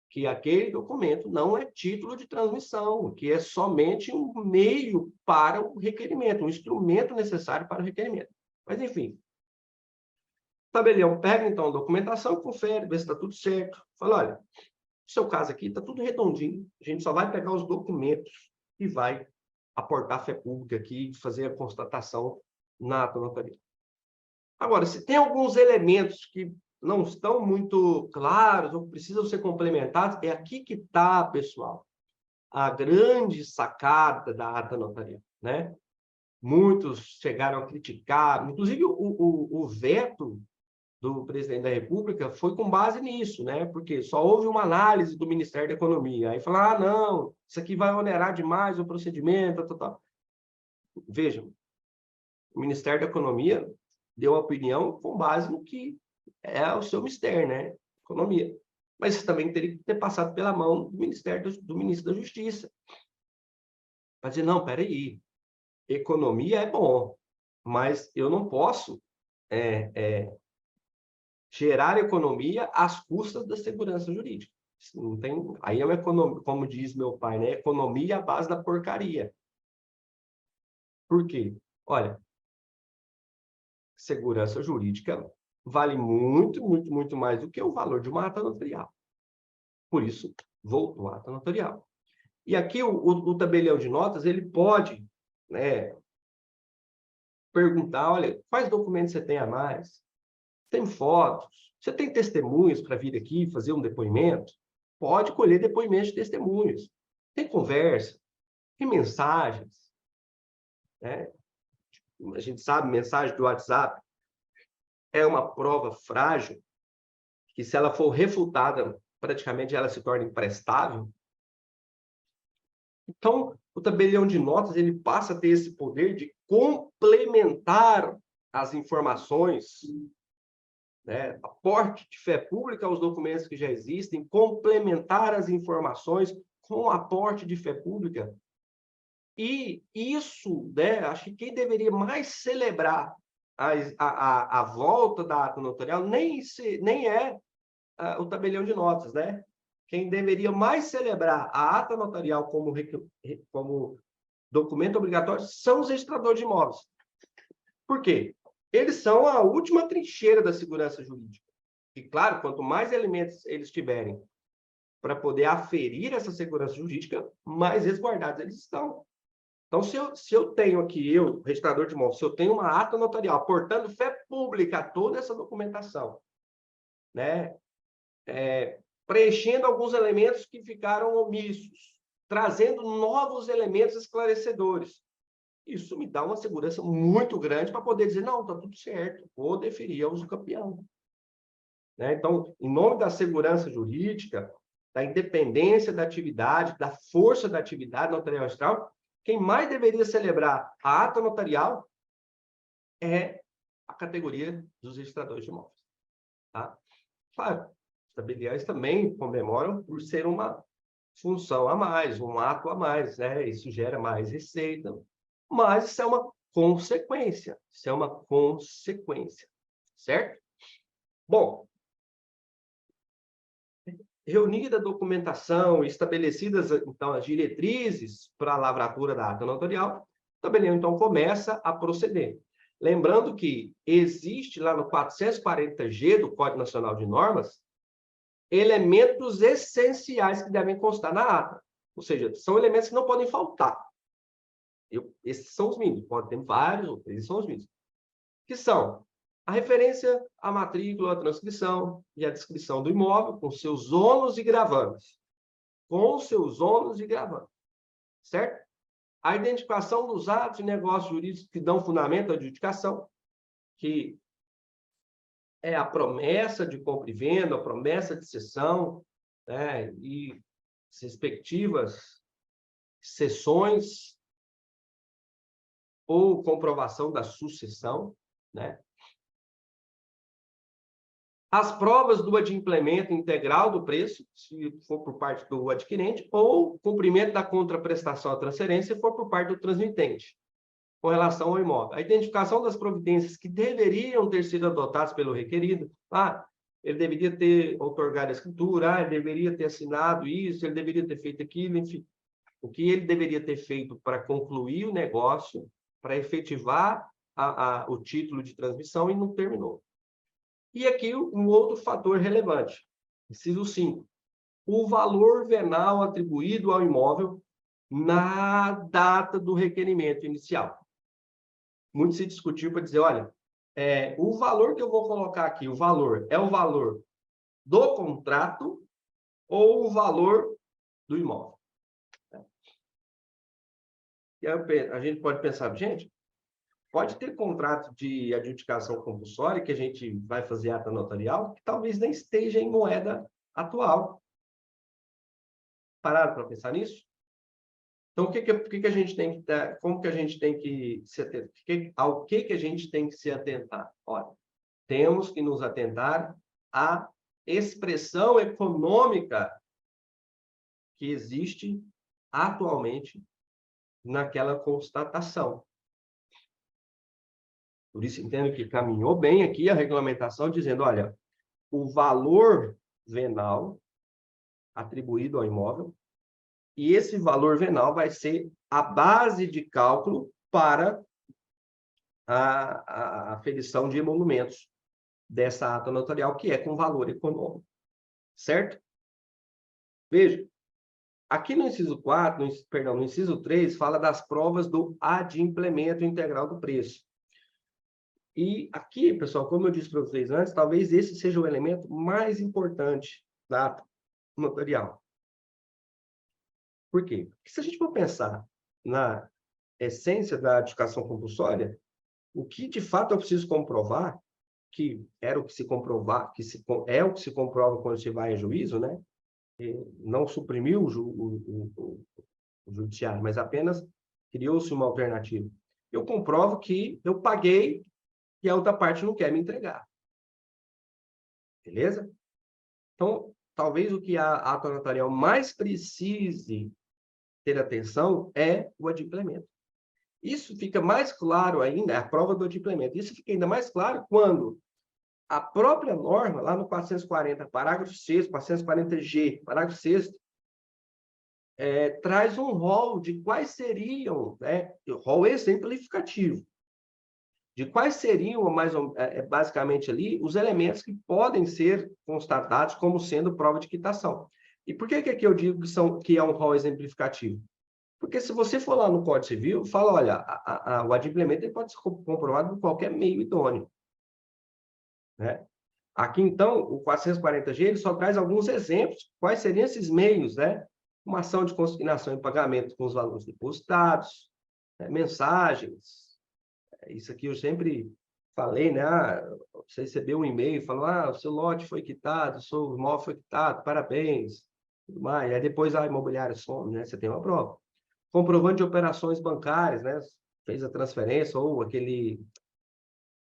Que aquele documento não é título de transmissão, que é somente um meio para o requerimento, um instrumento necessário para o requerimento. Mas, enfim, o tabelião pega, então, a documentação, confere, vê se está tudo certo. Fala, olha, no seu caso aqui está tudo redondinho, a gente só vai pegar os documentos e vai aportar fé pública aqui, fazer a constatação na ata notarial. Agora, se tem alguns elementos que não estão muito claros ou precisam ser complementados, é aqui que está, pessoal, a grande sacada da ata notarial, né? Muitos chegaram a criticar, inclusive o veto do presidente da República foi com base nisso, né? Porque só houve uma análise do Ministério da Economia. Aí falaram, ah, não, isso aqui vai onerar demais o procedimento, tal, tal. Vejam, o Ministério da Economia deu a opinião com base no que é o seu mistério, né? Economia. Mas isso também teria que ter passado pela mão do Ministro da Justiça. Para dizer, não, peraí, economia é bom, mas eu não posso gerar economia às custas da segurança jurídica. Não tem, aí é uma economia, como diz meu pai, né? Economia à base da porcaria. Por quê? Olha, segurança jurídica vale muito, muito, muito mais do que o valor de uma ata notarial. Por isso, voltou a ata notarial. E aqui o tabelião de notas, ele pode, né, perguntar, olha, quais documentos você tem a mais? Tem fotos? Você tem testemunhos para vir aqui fazer um depoimento? Pode colher depoimentos de testemunhos. Tem conversa, tem mensagens, né? A gente sabe, mensagem do WhatsApp é uma prova frágil, que se ela for refutada, praticamente ela se torna imprestável. Então, o tabelião de notas ele passa a ter esse poder de complementar as informações, né? Aporte de fé pública aos documentos que já existem, complementar as informações com aporte de fé pública. E isso, né, acho que quem deveria mais celebrar a volta da ata notarial nem é o tabelião de notas, né? Quem deveria mais celebrar a ata notarial como documento obrigatório são os registradores de imóveis. Por quê? Eles são a última trincheira da segurança jurídica. E, claro, quanto mais elementos eles tiverem para poder aferir essa segurança jurídica, mais resguardados eles estão. Então, se eu tenho aqui, registrador de imóveis, se eu tenho uma ata notarial, portando fé pública a toda essa documentação, né? Preenchendo alguns elementos que ficaram omissos, trazendo novos elementos esclarecedores. Isso me dá uma segurança muito grande para poder dizer, não, está tudo certo, vou deferir ao uso campeão. Né? Então, em nome da segurança jurídica, da independência da atividade, da força da atividade notarial registral, quem mais deveria celebrar a ata notarial é a categoria dos registradores de imóveis. Tá? Claro, os tabeliães também comemoram por ser uma função a mais, um ato a mais, né? Isso gera mais receita, mas isso é uma consequência, certo? Bom, reunida a documentação e estabelecidas, então, as diretrizes para a lavratura da ata notarial, o tabelião, então, começa a proceder. Lembrando que existe lá no 440G do Código Nacional de Normas elementos essenciais que devem constar na ata. Ou seja, são elementos que não podem faltar. Esses são os mínimos. Pode ter vários, esses são os mínimos. Que são a referência à matrícula, a transcrição e a descrição do imóvel, com seus ônus e gravames. Com seus ônus e gravames. Certo? A identificação dos atos e negócios jurídicos que dão fundamento à adjudicação, que é a promessa de compra e venda, a promessa de cessão, né, e as respectivas cessões ou comprovação da sucessão, né? As provas do adimplemento integral do preço, se for por parte do adquirente, ou cumprimento da contraprestação à transferência, se for por parte do transmitente, com relação ao imóvel. A identificação das providências que deveriam ter sido adotadas pelo requerido. Ele deveria ter outorgado a escritura, ele deveria ter assinado isso, ele deveria ter feito aquilo, enfim. O que ele deveria ter feito para concluir o negócio, para efetivar o título de transmissão e não terminou. E aqui um outro fator relevante, inciso 5, o valor venal atribuído ao imóvel na data do requerimento inicial. Muito se discutiu para dizer, olha, o valor que eu vou colocar aqui, o valor, é o valor do contrato ou o valor do imóvel? E aí a gente pode pensar, gente, Pode ter contrato de adjudicação compulsória, que a gente vai fazer ata notarial, que talvez nem esteja em moeda atual. Pararam para pensar nisso? Então, o que a gente tem que como que a gente tem que se atentar? Ao que a gente tem que se atentar? Olha, temos que nos atentar à expressão econômica que existe atualmente naquela constatação. Por isso, entendo que caminhou bem aqui a regulamentação, dizendo, olha, o valor venal atribuído ao imóvel, e esse valor venal vai ser a base de cálculo para a aferição de emolumentos dessa ata notarial, que é com valor econômico. Certo? Veja, aqui no inciso 4, no inciso 3, fala das provas do adimplemento integral do preço. E aqui, pessoal, como eu disse para vocês antes, talvez esse seja o elemento mais importante da ata notarial. Por quê? Porque se a gente for pensar na essência da adjudicação compulsória, o que de fato eu preciso comprovar, que era o que se comprovar, é o que se comprova quando se vai a juízo, né? Não suprimiu o judiciário, mas apenas criou-se uma alternativa. Eu comprovo que eu paguei e a outra parte não quer me entregar. Beleza? Então, talvez o que a ata notarial mais precise ter atenção é o adimplemento. Isso fica mais claro ainda, a prova do adimplemento. Isso fica ainda mais claro quando a própria norma, lá no 440, parágrafo 6º, 440G, parágrafo 6º, traz um rol de quais seriam, né, rol exemplificativo, de quais seriam, basicamente ali, os elementos que podem ser constatados como sendo prova de quitação. E por que aqui eu digo que é um rol exemplificativo? Porque se você for lá no Código Civil, fala, olha, o adimplemento ele pode ser comprovado por qualquer meio idôneo. Né? Aqui, então, o 440G ele só traz alguns exemplos. Quais seriam esses meios, né? Uma ação de consignação e pagamento com os valores depositados, né? Mensagens. Isso aqui eu sempre falei, né? Você recebeu um e-mail, falou, o seu lote foi quitado, o seu imóvel foi quitado, parabéns. Tudo mais. Aí depois a imobiliária some, né? Você tem uma prova. Comprovante de operações bancárias, né? Fez a transferência ou aquele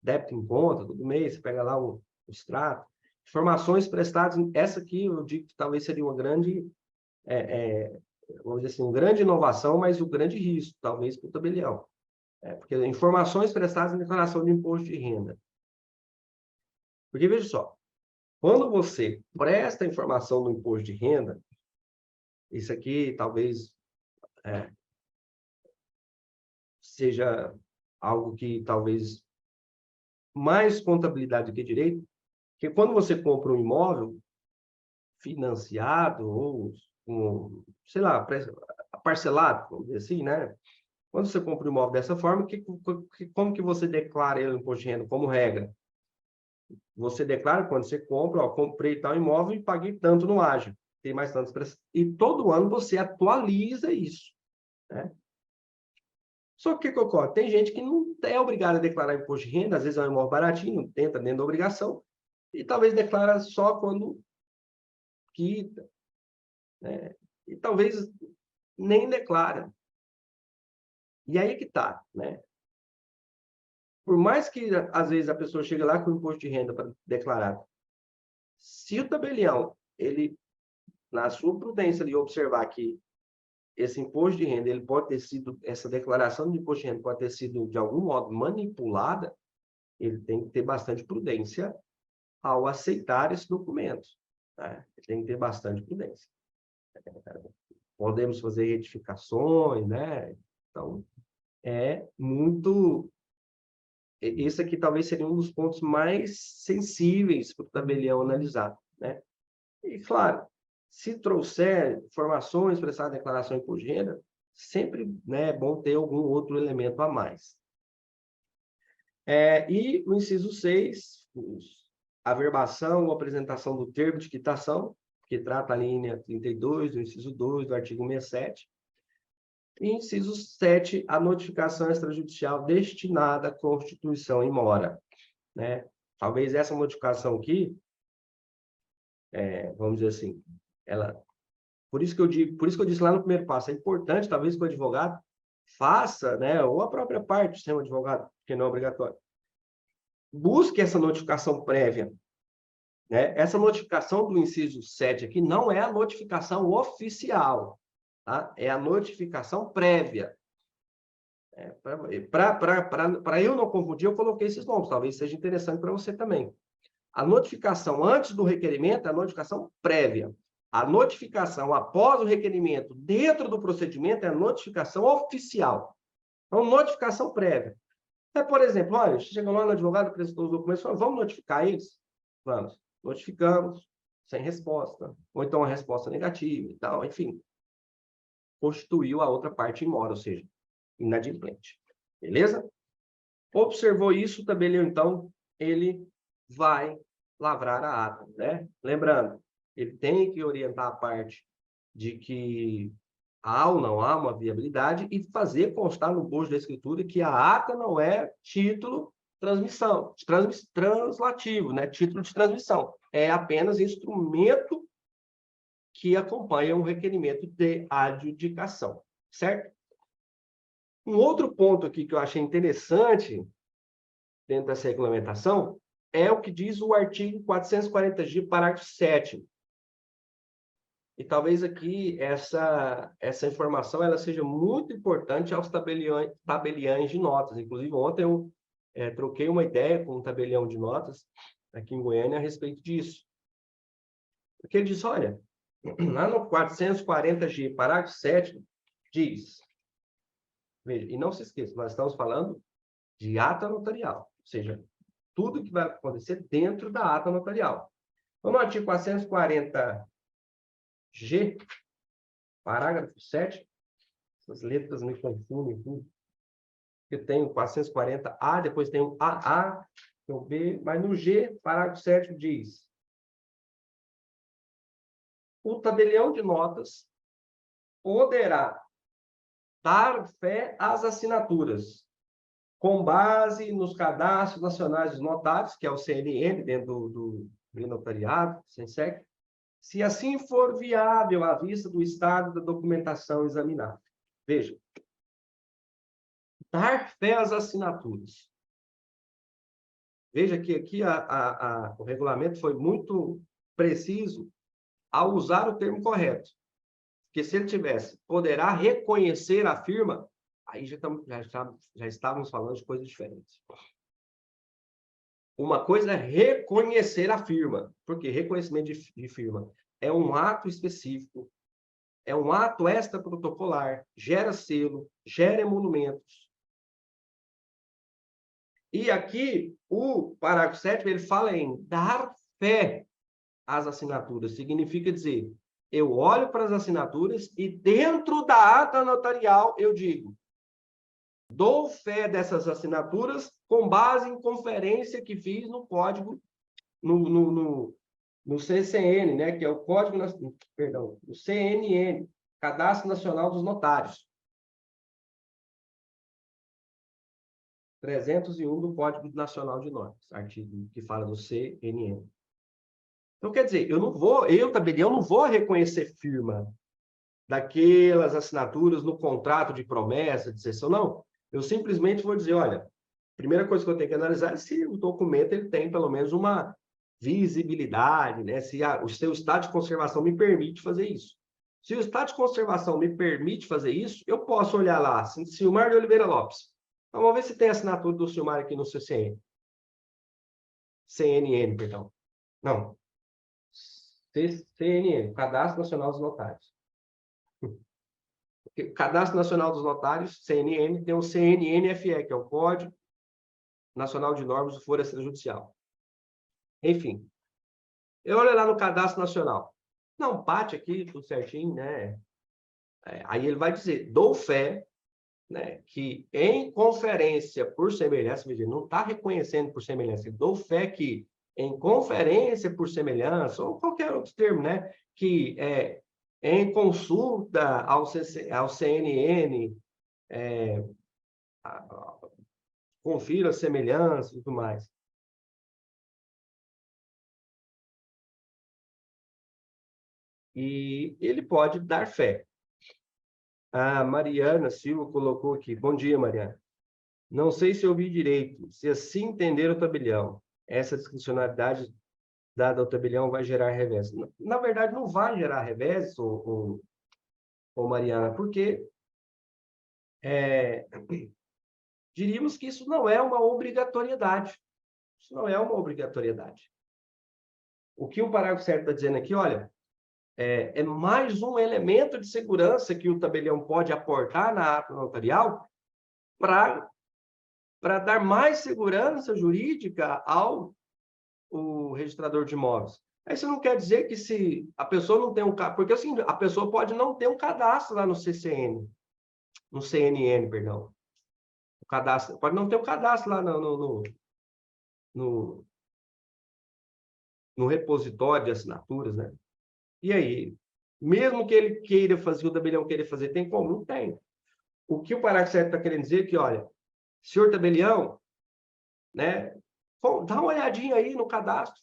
débito em conta, todo mês, você pega lá o extrato. Informações prestadas, essa aqui eu digo que talvez seria uma grande, vamos dizer assim, uma grande inovação, mas o grande risco, talvez, para o tabelião. Porque informações prestadas em declaração de imposto de renda. Porque, veja só, quando você presta informação no imposto de renda, isso aqui talvez seja algo que talvez mais contabilidade do que direito, porque quando você compra um imóvel financiado ou, sei lá, parcelado, vamos dizer assim, né? Quando você compra um imóvel dessa forma, como que você declara ele no imposto de renda como regra? Você declara quando você compra, comprei tal imóvel e paguei tanto no ágio. Tem mais tantos preços. E todo ano você atualiza isso. Né? Só que o que ocorre? Tem gente que não é obrigada a declarar imposto de renda, às vezes é um imóvel baratinho, não tenta dentro da obrigação, e talvez declara só quando quita. Né? E talvez nem declara. E aí que está, né? Por mais que, às vezes, a pessoa chegue lá com o imposto de renda para declarar, se o tabelião, ele, na sua prudência, ele observar que esse imposto de renda, ele pode ter sido, essa declaração de imposto de renda pode ter sido, de algum modo, manipulada, ele tem que ter bastante prudência ao aceitar esse documento. Né? Ele tem que ter bastante prudência. Podemos fazer retificações, né? Então, é muito... Esse aqui talvez seria um dos pontos mais sensíveis para o tabelião analisar. Né? E, claro, se trouxer informações para essa declaração de imposto de renda, sempre, né, é bom ter algum outro elemento a mais. E o inciso 6, a averbação ou apresentação do termo de quitação, que trata a linha 32 do inciso 2 do artigo 67. E inciso 7, a notificação extrajudicial destinada à constituição em mora, né? Talvez essa modificação aqui, vamos dizer assim, ela, por isso que eu disse lá no primeiro passo, é importante, talvez, que o advogado faça, né, ou a própria parte, sem o advogado, que não é obrigatório, busque essa notificação prévia, né? Essa notificação do inciso 7 aqui não é a notificação oficial, tá? É a notificação prévia. Para eu não confundir, eu coloquei esses nomes, talvez seja interessante para você também. A notificação antes do requerimento é a notificação prévia. A notificação após o requerimento, dentro do procedimento, é a notificação oficial. Então, notificação prévia. Por exemplo, olha, chegou lá no advogado, apresentou os documentos, falou, vamos notificar eles? Vamos. Notificamos, sem resposta. Ou então uma resposta negativa e tal, enfim. Constituiu a outra parte em mora, ou seja, inadimplente. Beleza? Observou isso, o tabelião, então, ele vai lavrar a ata, né? Lembrando, ele tem que orientar a parte de que há ou não há uma viabilidade e fazer constar no bojo da escritura que a ata não é título translativo, né? Título de transmissão. É apenas instrumento que acompanha um requerimento de adjudicação, certo? Um outro ponto aqui que eu achei interessante dentro dessa regulamentação é o que diz o artigo 440G, parágrafo 7º. E talvez aqui essa informação ela seja muito importante aos tabeliães de notas. Inclusive, ontem eu troquei uma ideia com um tabelião de notas aqui em Goiânia a respeito disso. Porque ele diz, olha, lá no 440G, parágrafo 7º, diz, veja, e não se esqueça, nós estamos falando de ata notarial, ou seja, tudo que vai acontecer dentro da ata notarial. Então, no artigo 440G, parágrafo 7º, essas letras me confundem tudo. Eu tenho 440A, depois tem o AA, o B, mas no G, parágrafo 7º diz: o tabelião de notas poderá dar fé às assinaturas com base nos cadastros nacionais dos notários, que é o CNN, dentro do notariado, SENSEC, se assim for viável à vista do estado da documentação examinada. Veja, dar fé às assinaturas. Veja que aqui o regulamento foi muito preciso ao usar o termo correto. Porque se ele tivesse, poderá reconhecer a firma, aí já estávamos falando de coisas diferentes. Uma coisa é reconhecer a firma, porque reconhecimento de firma é um ato específico, é um ato extraprotocolar, gera selo, gera emolumentos. E aqui, o parágrafo 7º, ele fala em dar fé às assinaturas. Significa dizer, eu olho para as assinaturas e dentro da ata notarial eu digo, dou fé dessas assinaturas com base em conferência que fiz no código, no CCN, né, que é o Código, perdão, o CNN, Cadastro Nacional dos Notários. 301 do Código Nacional de Notas, artigo que fala do CNN. Então, quer dizer, eu, tabelião, não vou reconhecer firma daquelas assinaturas no contrato de promessa, de cessão, não. Eu simplesmente vou dizer, olha, a primeira coisa que eu tenho que analisar é se o documento ele tem pelo menos uma visibilidade, né? Se o seu estado de conservação me permite fazer isso. Se o estado de conservação me permite fazer isso, eu posso olhar lá, Silmar de Oliveira Lopes. Então, vamos ver se tem assinatura do Silmar aqui no CCN. CNN, perdão. Não. CNN, Cadastro Nacional dos Notários. O Cadastro Nacional dos Notários, CNN, tem o CNNFE, que é o Código Nacional de Normas do Foro Extrajudicial. Enfim, eu olho lá no Cadastro Nacional. Não, bate aqui, tudo certinho, né? Aí ele vai dizer, dou fé, né, que em conferência por semelhança, não está reconhecendo por semelhança, dou fé que em conferência por semelhança, ou qualquer outro termo, né, que em consulta ao CNN, confira as semelhanças e tudo mais. E ele pode dar fé. A Mariana Silva colocou aqui. Bom dia, Mariana. Não sei se eu ouvi direito. Se assim entender o tabelião, essa discricionalidade dada ao tabelião vai gerar revés. Na verdade, não vai gerar revés, Mariana, porque diríamos que isso não é uma obrigatoriedade. Isso não é uma obrigatoriedade. O que o parágrafo certo está dizendo aqui, olha, é mais um elemento de segurança que o tabelião pode aportar na ata notarial para dar mais segurança jurídica ao registrador de imóveis. Isso não quer dizer que se a pessoa não tem porque assim, a pessoa pode não ter um cadastro lá no CCN, no CNN, perdão. O cadastro, pode não ter um cadastro lá no repositório de assinaturas, né? E aí, mesmo que ele queira fazer, o tabelião queira fazer, tem como? Não tem. O que o parágrafo certo está querendo dizer é que, olha, senhor tabelião, né, dá uma olhadinha aí no cadastro.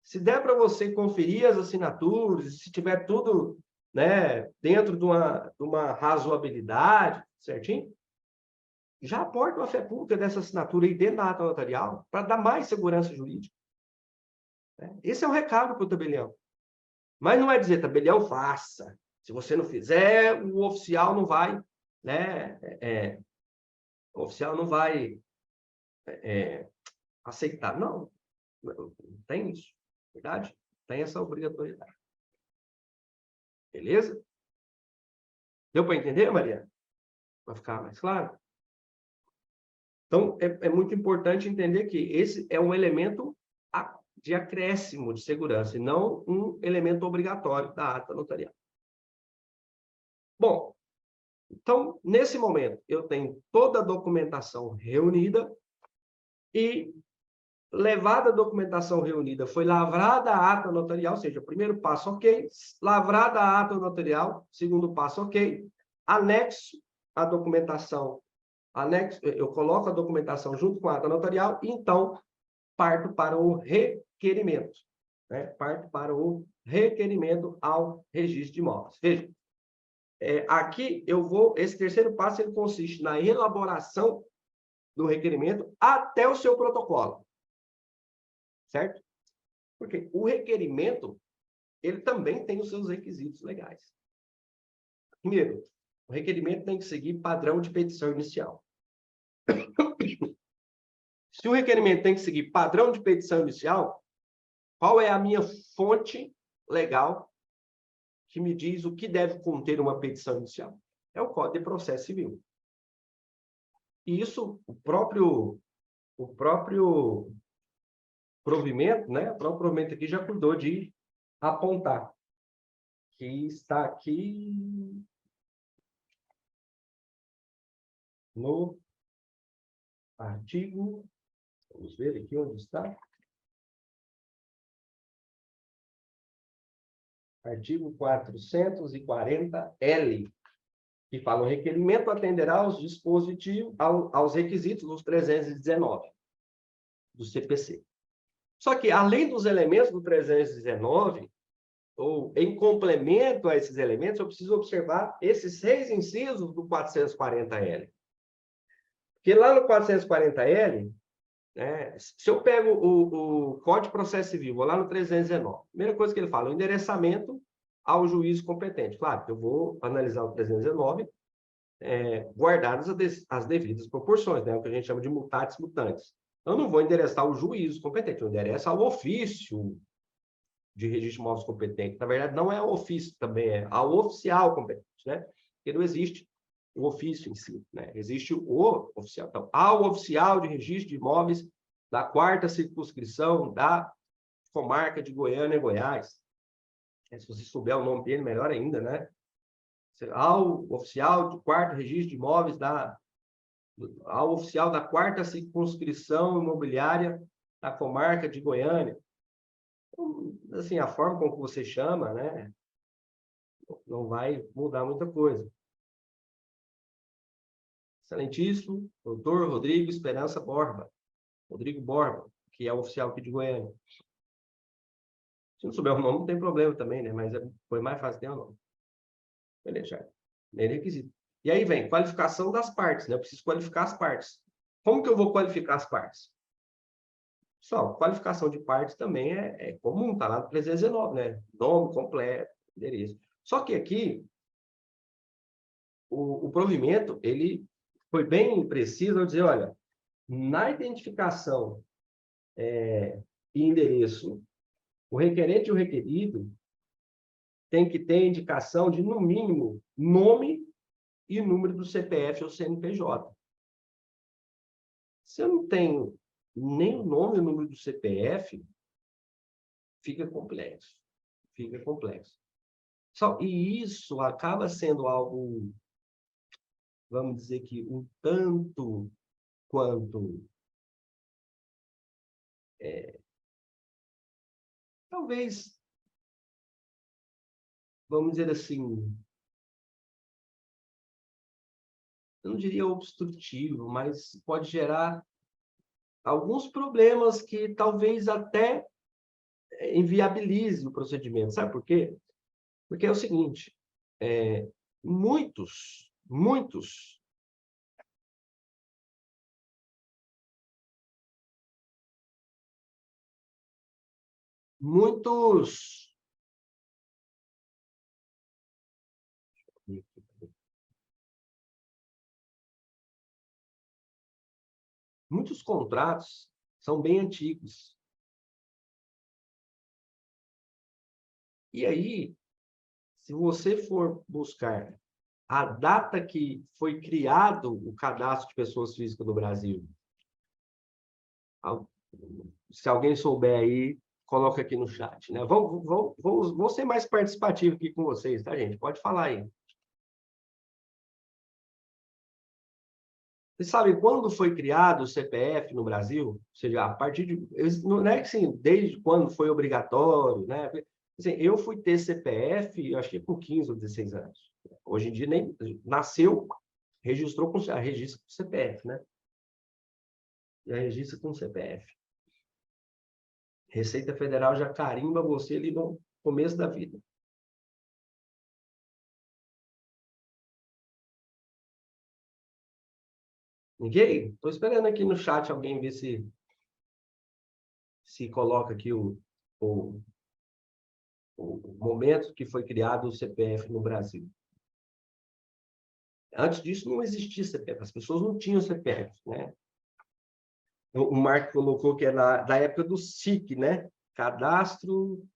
Se der para você conferir as assinaturas, se tiver tudo, né, dentro de uma razoabilidade, certinho, já aporta uma fé pública dessa assinatura aí dentro da ata notarial para dar mais segurança jurídica. Esse é o recado para o tabelião. Mas não é dizer, tabelião, faça. Se você não fizer, o oficial não vai, né? O oficial não vai aceitar. Não tem isso, verdade? Tem essa obrigatoriedade. Beleza? Deu para entender, Maria? Vai ficar mais claro? Então, é muito importante entender que esse é um elemento de acréscimo de segurança, e não um elemento obrigatório da ata notarial. Bom, então, nesse momento, eu tenho toda a documentação reunida e, levada a documentação reunida, foi lavrada a ata notarial, ou seja, primeiro passo, ok. Lavrada a ata notarial, segundo passo, ok. Anexo a documentação, eu coloco a documentação junto com a ata notarial e, então, parto para o requerimento. Né? Parto para o requerimento ao registro de imóveis. Veja, aqui esse terceiro passo ele consiste na elaboração do requerimento até o seu protocolo. Certo? Porque o requerimento, ele também tem os seus requisitos legais. Primeiro, o requerimento tem que seguir padrão de petição inicial. Se o requerimento tem que seguir padrão de petição inicial, qual é a minha fonte legal que me diz o que deve conter uma petição inicial? É o Código de Processo Civil. E isso, o próprio provimento, né? O próprio provimento aqui já cuidou de apontar, que está aqui no artigo, vamos ver aqui onde está. Artigo 440-L, que fala: o requerimento atenderá aos dispositivos, aos requisitos dos 319 do CPC. Só que, além dos elementos do 319, ou em complemento a esses elementos, eu preciso observar esses 6 incisos do 440-L. Porque lá no 440-L, né, se eu pego o Código de Processo Civil, vou lá no 319, a primeira coisa que ele fala, o endereçamento ao juízo competente. Claro, eu vou analisar o 319, guardadas as devidas proporções, né, o que a gente chama de mutatis mutandis. Eu não vou endereçar o juízo competente, eu endereço ao ofício de registro de imóveis competente. Na verdade, não é o ofício, também é ao oficial competente, né? Porque não existe o ofício em si, né? Existe o oficial. Então, ao oficial de registro de imóveis da 4ª circunscrição da comarca de Goiânia e Goiás. Se você souber o nome dele, melhor ainda, né? Ao oficial de 4º registro de imóveis ao oficial da 4ª circunscrição imobiliária da comarca de Goiânia. Assim, a forma como você chama, né? Não vai mudar muita coisa. Excelentíssimo, doutor Rodrigo Esperança Borba. Rodrigo Borba, que é o oficial aqui de Goiânia. Se não souber o nome, não tem problema também, né? Mas foi mais fácil ter o nome. Beleza, já. Nem requisito. E aí vem qualificação das partes, né? Eu preciso qualificar as partes. Como que eu vou qualificar as partes? Pessoal, qualificação de partes também é comum, tá lá no 319, né? Nome completo, endereço. Só que aqui, o provimento, ele foi bem preciso ao dizer, olha, na identificação e endereço, o requerente e o requerido tem que ter indicação de, no mínimo, nome e número do CPF ou CNPJ. Se eu não tenho nem o nome e o número do CPF, fica complexo. Fica complexo. E isso acaba sendo algo, vamos dizer que um tanto quanto, talvez, vamos dizer assim, eu não diria obstrutivo, mas pode gerar alguns problemas que talvez até inviabilize o procedimento. Sabe por quê? Porque é o seguinte, muitos muitos contratos são bem antigos. E aí, se você for buscar a data que foi criado o cadastro de pessoas físicas no Brasil, se alguém souber aí, coloca aqui no chat, né? Vou ser mais participativo aqui com vocês, tá, gente? Pode falar aí. Vocês sabem quando foi criado o CPF no Brasil? Ou seja, a partir de... Não é assim, desde quando foi obrigatório, né? Assim, eu fui ter CPF, acho que com 15 ou 16 anos. Hoje em dia, nem nasceu, registra com CPF, né? Já registra com CPF. Receita Federal já carimba você ali no começo da vida. Ninguém? Estou esperando aqui no chat alguém ver se coloca aqui o momento que foi criado o CPF no Brasil. Antes disso, não existia CPF, as pessoas não tinham CPF, né? O Marco colocou que é da época do SIC, né? Cadastro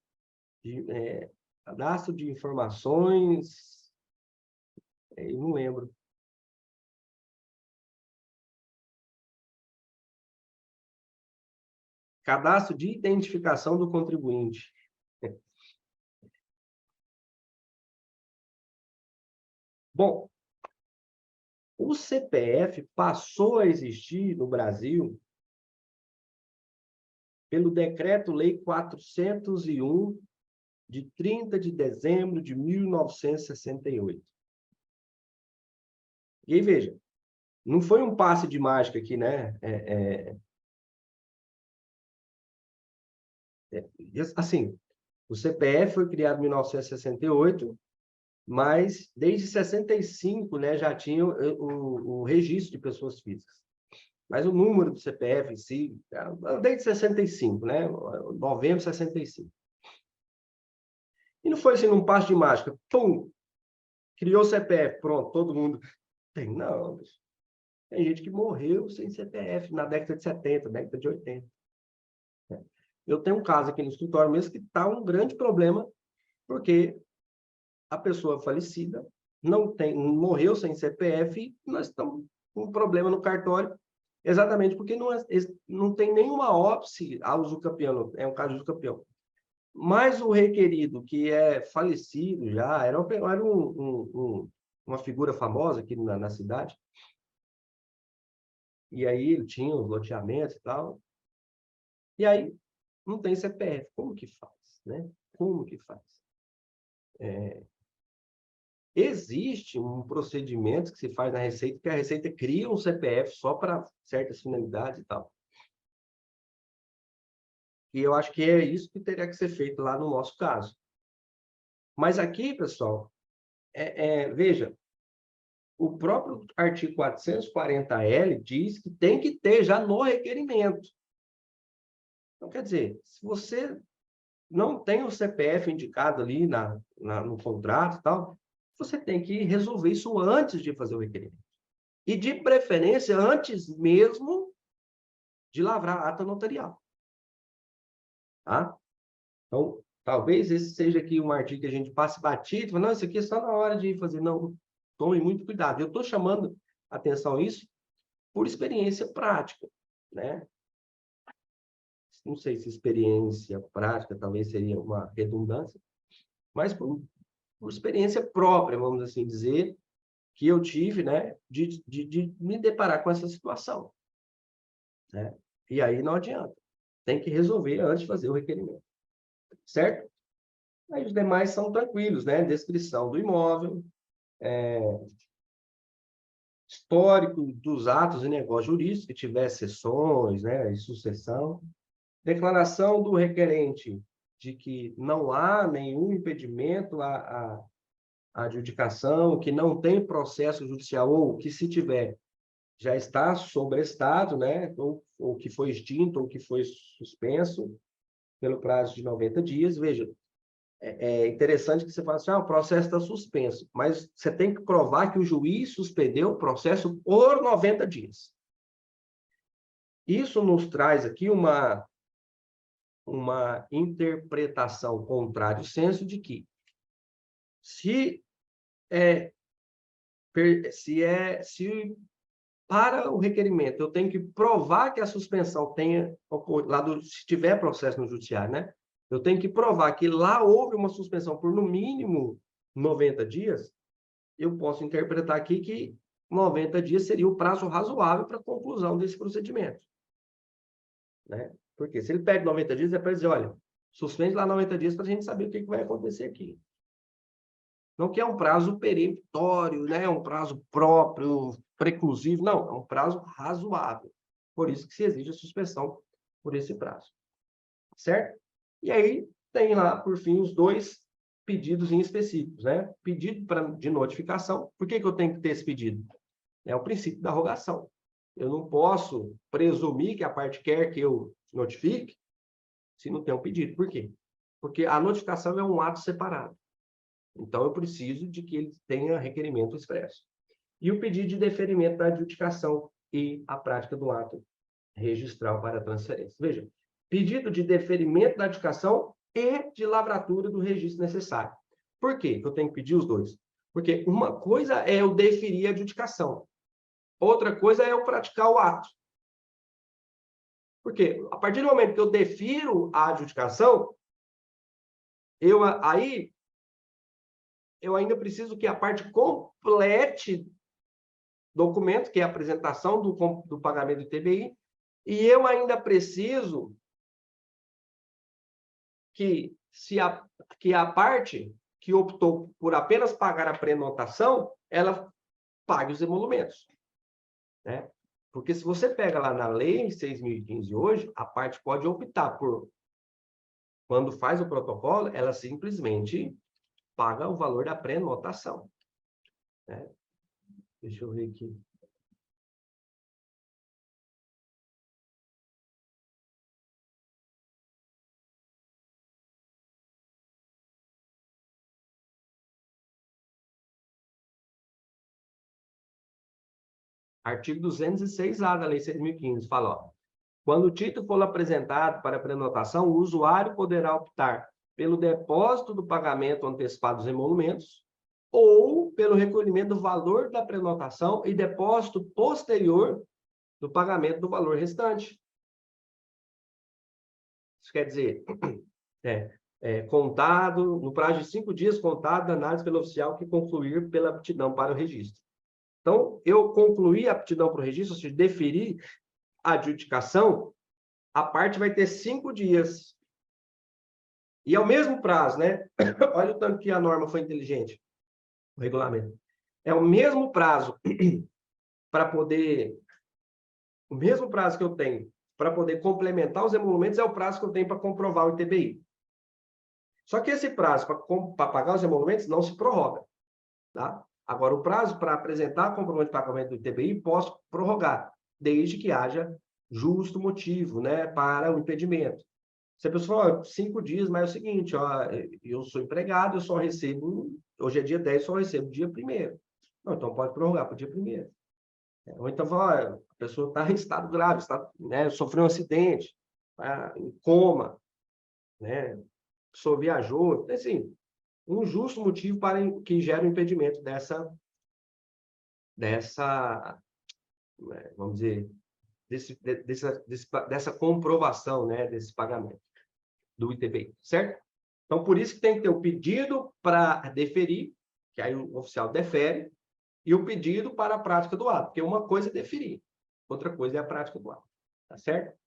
de informações, eu não lembro. Cadastro de identificação do contribuinte. Bom, o CPF passou a existir no Brasil pelo Decreto-Lei 401, de 30 de dezembro de 1968. E aí, veja, não foi um passe de mágica aqui, né? Assim, o CPF foi criado em 1968, mas desde 65, né, já tinha o registro de pessoas físicas. Mas o número do CPF em si, desde 65, né? Novembro de 65. E não foi assim, num passo de mágica, pum, criou o CPF, pronto, todo mundo tem. Não, tem gente que morreu sem CPF na década de 70, década de 80. Eu tenho um caso aqui no escritório mesmo que está um grande problema, porque a pessoa falecida morreu sem CPF e nós estamos com um problema no cartório, exatamente porque não tem nenhuma óbice ao usucapião, é um caso de usucapião. Mas o requerido, que é falecido já, era uma figura famosa aqui na cidade, e aí ele tinha os loteamentos e tal, e aí não tem CPF. Como que faz, né? Como que faz? existe um procedimento que se faz na Receita, que a Receita cria um CPF só para certas finalidades e tal. E eu acho que é isso que teria que ser feito lá no nosso caso. Mas aqui, pessoal, veja, o próprio artigo 440L diz que tem que ter já no requerimento. Então, quer dizer, se você não tem o CPF indicado ali no contrato e tal, você tem que resolver isso antes de fazer o requerimento. E, de preferência, antes mesmo de lavrar a ata notarial. Tá? Então, talvez esse seja aqui um artigo que a gente passe batido, mas não, isso aqui é só na hora de fazer. Não, tome muito cuidado. Eu estou chamando atenção a isso por experiência prática, né? Não sei se experiência prática talvez seria uma redundância, mas por experiência própria, vamos assim dizer, que eu tive, né, de me deparar com essa situação, né? E aí não adianta. Tem que resolver antes de fazer o requerimento. Certo? Aí os demais são tranquilos, né? Descrição do imóvel, histórico dos atos e negócios jurídicos, que tiver sessões, né, e sucessão, declaração do requerente de que não há nenhum impedimento à adjudicação, que não tem processo judicial, ou que, se tiver, já está sobrestado, né, ou que foi extinto, ou que foi suspenso pelo prazo de 90 dias. Veja, é interessante que você fala assim, o processo está suspenso, mas você tem que provar que o juiz suspendeu o processo por 90 dias. Isso nos traz aqui uma interpretação contrário senso de que se para o requerimento eu tenho que provar que a suspensão tenha ocorrido, se tiver processo no judiciário, né? Eu tenho que provar que lá houve uma suspensão por, no mínimo, 90 dias, eu posso interpretar aqui que 90 dias seria o prazo razoável para a conclusão desse procedimento, né? Porque se ele pede 90 dias, é para dizer, olha, suspende lá 90 dias para a gente saber o que vai acontecer aqui. Não que é um prazo peremptório, né? É um prazo próprio, preclusivo, não, é um prazo razoável. Por isso que se exige a suspensão por esse prazo. Certo? E aí tem lá, por fim, os dois pedidos em específicos, né? Pedido de notificação. Por que eu tenho que ter esse pedido? É o princípio da rogação. Eu não posso presumir que a parte quer que eu notifique se não tem um pedido. Por quê? Porque a notificação é um ato separado. Então, eu preciso de que ele tenha requerimento expresso. E o pedido de deferimento da adjudicação e a prática do ato registral para transferência. Veja, pedido de deferimento da adjudicação e de lavratura do registro necessário. Por quê que eu tenho que pedir os dois? Porque uma coisa é eu deferir a adjudicação, outra coisa é eu praticar o ato. Porque a partir do momento que eu defiro a adjudicação, eu ainda preciso que a parte complete documento, que é a apresentação do pagamento do ITBI, e eu ainda preciso que a parte que optou por apenas pagar a prenotação, ela pague os emolumentos, né? Porque se você pega lá na Lei 6.015 hoje, a parte pode optar por, quando faz o protocolo, ela simplesmente paga o valor da prenotação, né? Deixa eu ver aqui. Artigo 206A da Lei 6.015 fala, ó, quando o título for apresentado para prenotação, o usuário poderá optar pelo depósito do pagamento antecipado dos emolumentos ou pelo recolhimento do valor da prenotação e depósito posterior do pagamento do valor restante. Isso quer dizer, contado, no prazo de 5 dias, contado da análise pelo oficial que concluir pela aptidão para o registro. Então, eu concluí a aptidão para o registro, ou seja, deferir a adjudicação, a parte vai ter 5 dias. E é o mesmo prazo, né? Olha o tanto que a norma foi inteligente. o regulamento. É o mesmo prazo para poder... O mesmo prazo que eu tenho para poder complementar os emolumentos é o prazo que eu tenho para comprovar o ITBI. Só que esse prazo para pagar os emolumentos não se prorroga. Tá? Agora, o prazo para apresentar comprovante de pagamento do ITBI posso prorrogar, desde que haja justo motivo, né, para o impedimento. Se a pessoa fala, 5 dias, mas é o seguinte, ó, eu sou empregado, eu só recebo, hoje é dia 10, só recebo dia 1º. Não, então pode prorrogar para o dia 1º. Ou então fala, a pessoa está em estado grave, né, sofreu um acidente, tá em coma, né, a pessoa viajou, assim, um justo motivo para que gere o impedimento dessa, vamos dizer, dessa comprovação, né, desse pagamento do ITBI, certo? Então, por isso que tem que ter o pedido para deferir, que aí o oficial defere, e o pedido para a prática do ato, porque uma coisa é deferir, outra coisa é a prática do ato, tá certo?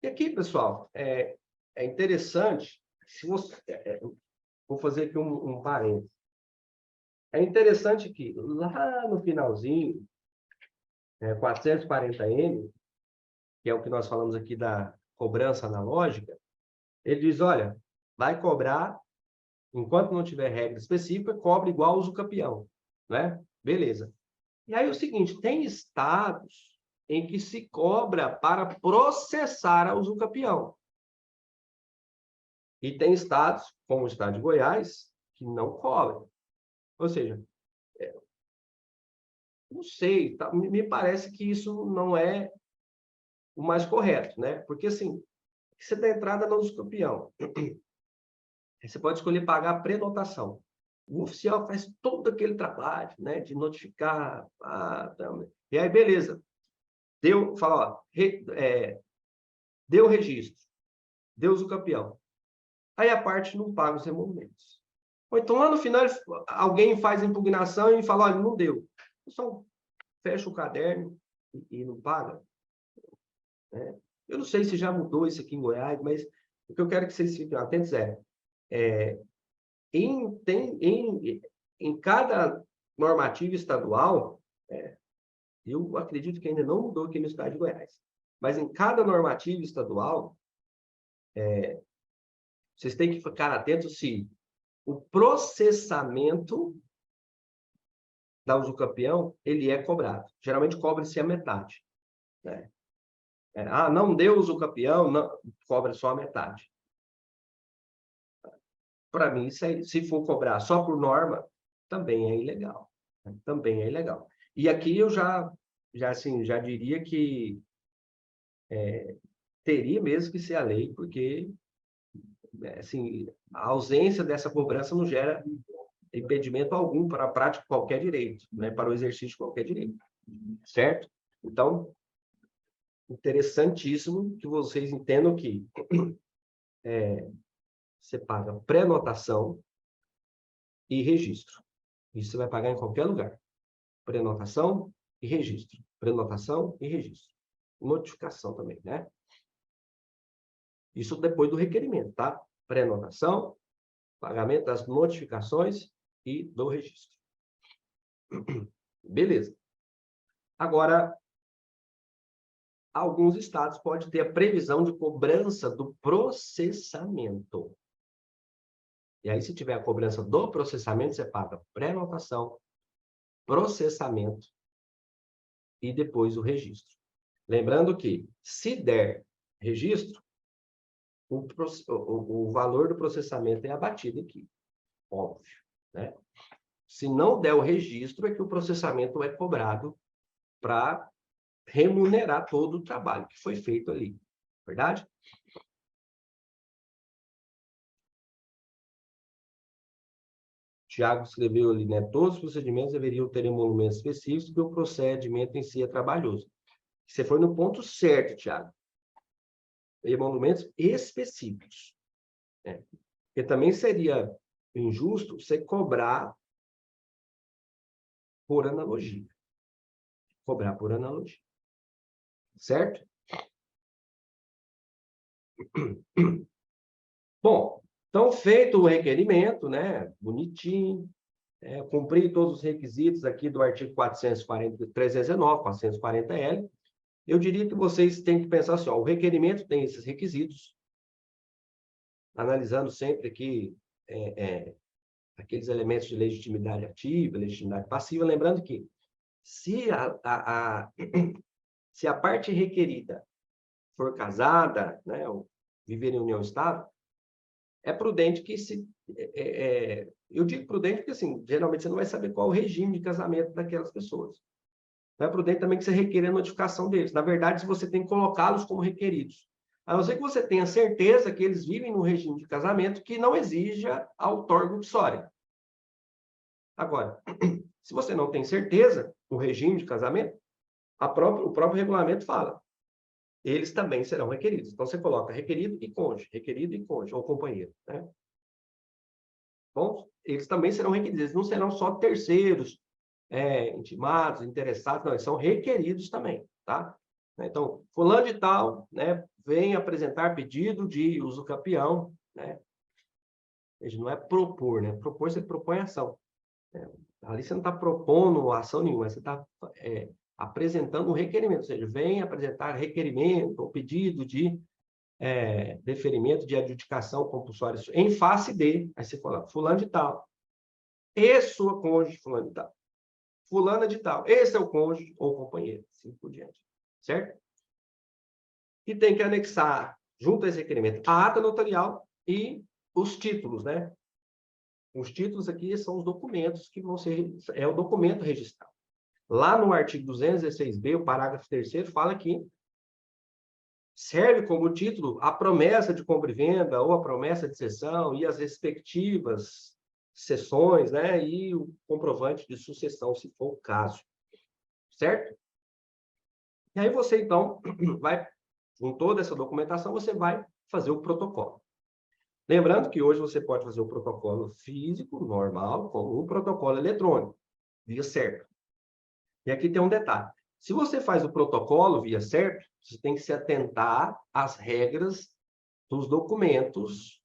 E aqui, pessoal, é interessante, se você, vou fazer aqui um parênteses. É interessante que lá no finalzinho, 440N, que é o que nós falamos aqui da cobrança analógica, ele diz, olha, vai cobrar, enquanto não tiver regra específica, cobre igual uso campeão, né? Beleza. E aí é o seguinte, tem estados em que se cobra para processar a uso campeão. E tem estados, como o estado de Goiás, que não cobram. Ou seja, não sei, tá? Me parece que isso não é o mais correto, né? Porque, assim, você dá entrada no uso campeão. Você pode escolher pagar a prenotação. O oficial faz todo aquele trabalho, né, de notificar. E aí, beleza. Fala, ó, deu o registro, deu uso campeão. Aí a parte não paga os emolumentos. Ou então, lá no final, alguém faz a impugnação e fala, olha, não deu. O pessoal fecha o caderno e não paga. Né? Eu não sei se já mudou isso aqui em Goiás, mas o que eu quero que vocês fiquem atentos em cada normativa estadual, eu acredito que ainda não mudou aqui no estado de Goiás, mas em cada normativa estadual, vocês têm que ficar atentos se o processamento da usucapião, ele é cobrado. Geralmente cobra-se a metade. Né? Não deu usucapião, não, cobra só a metade. Para mim, se for cobrar só por norma, também é ilegal. Né? Também é ilegal. E aqui eu já diria que teria mesmo que ser a lei, porque assim, a ausência dessa cobrança não gera impedimento algum para a prática de qualquer direito, né? Para o exercício de qualquer direito. Certo? Então, interessantíssimo que vocês entendam que você paga pré-notação e registro. Isso você vai pagar em qualquer lugar. Prenotação e registro. Prenotação e registro. Notificação também, né? Isso depois do requerimento, tá? Prenotação, pagamento das notificações e do registro. Beleza. Agora, alguns estados podem ter a previsão de cobrança do processamento. E aí, se tiver a cobrança do processamento, você paga pré-notação, processamento e depois o registro. Lembrando que, se der registro, o valor do processamento é abatido aqui, óbvio. Né? Se não der o registro, é que o processamento é cobrado para remunerar todo o trabalho que foi feito ali. Verdade? Tiago escreveu ali, né? Todos os procedimentos deveriam ter emolumentos específicos, porque o procedimento em si é trabalhoso. Você foi no ponto certo, Tiago. Emolumentos específicos. Né? Porque também seria injusto você cobrar por analogia. Cobrar por analogia. Certo? Bom, então, feito o requerimento, né? Bonitinho. cumprir todos os requisitos aqui do artigo 440, 319, 440L, eu diria que vocês têm que pensar assim, ó, o requerimento tem esses requisitos, analisando sempre aqui aqueles elementos de legitimidade ativa, legitimidade passiva, lembrando que se se a parte requerida for casada, né, ou viver em união estável, é prudente que eu digo prudente porque, assim, geralmente você não vai saber qual é o regime de casamento daquelas pessoas. Então, é prudente também que você requeira a notificação deles. Na verdade, você tem que colocá-los como requeridos. A não ser que você tenha certeza que eles vivem num regime de casamento que não exija a outorga uxória. Agora, se você não tem certeza do regime de casamento, o próprio regulamento fala, eles também serão requeridos. Então, você coloca requerido e cônjuge, ou companheiro, né? Bom, eles também serão requeridos, eles não serão só terceiros, intimados, interessados, não, eles são requeridos também, tá? Então, fulano de tal, né, vem apresentar pedido de uso capião, né? Veja, não é propor, né? Propor, você propõe ação. Ali você não está propondo ação nenhuma, você está apresentando um requerimento, ou seja, vem apresentar requerimento ou pedido de deferimento de adjudicação compulsória em face de, aí você fala, fulano de tal, e sua cônjuge, fulano de tal. Fulana de tal, esse é o cônjuge ou companheiro, assim por diante, certo? E tem que anexar, junto a esse requerimento, a ata notarial e os títulos, né? Os títulos aqui são os documentos que vão ser, é o documento registrado. Lá no artigo 216b, o parágrafo 3º, fala que serve como título a promessa de compra e venda ou a promessa de cessão e as respectivas cessões, né? E o comprovante de sucessão, se for o caso. Certo? E aí você, então, vai, com toda essa documentação, você vai fazer o protocolo. Lembrando que hoje você pode fazer o protocolo físico, normal, como o protocolo eletrônico, via certo. E aqui tem um detalhe. Se você faz o protocolo via certo, você tem que se atentar às regras dos documentos,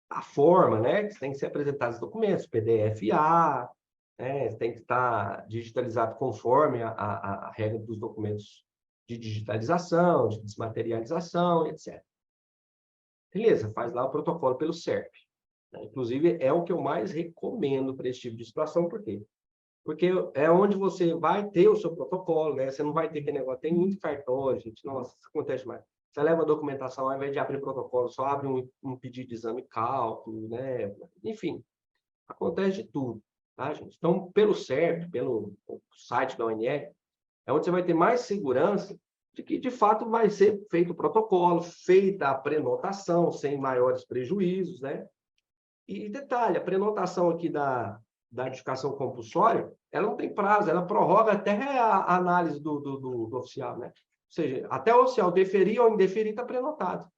a forma, né? Você tem que ser apresentados os documentos, PDF-A, né? Tem que estar digitalizado conforme a regra dos documentos de digitalização, de desmaterialização, etc. Beleza, faz lá o protocolo pelo SERP. Né? Inclusive, é o que eu mais recomendo para esse tipo de situação, por quê? Porque é onde você vai ter o seu protocolo, né? Você não vai ter aquele negócio, tem muito cartório, gente, nossa, isso acontece mais. Você leva a documentação, ao invés de abrir protocolo, só abre um pedido de exame cálculo, né? Enfim, acontece de tudo, tá, gente? Então, pelo SERP, pelo site da ONR, é onde você vai ter mais segurança de que, de fato, vai ser feito o protocolo, feita a prenotação, sem maiores prejuízos, né? E detalhe, a prenotação aqui da adjudicação compulsória, ela não tem prazo, ela prorroga até a análise do oficial, né? Ou seja, até o oficial deferir ou indeferir está prenotado.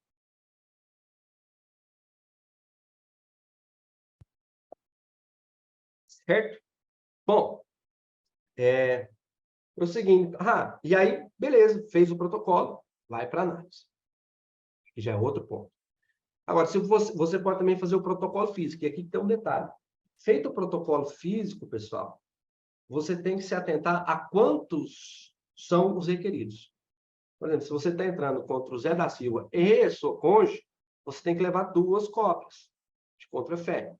Certo? Bom, prosseguindo. E aí, beleza, fez o protocolo, vai para análise. Que já é outro ponto. Agora, se você pode também fazer o protocolo físico, e aqui tem um detalhe. Feito o protocolo físico, pessoal, você tem que se atentar a quantos são os requeridos. Por exemplo, se você está entrando contra o Zé da Silva e sua cônjuge, você tem que levar 2 cópias de contrafé.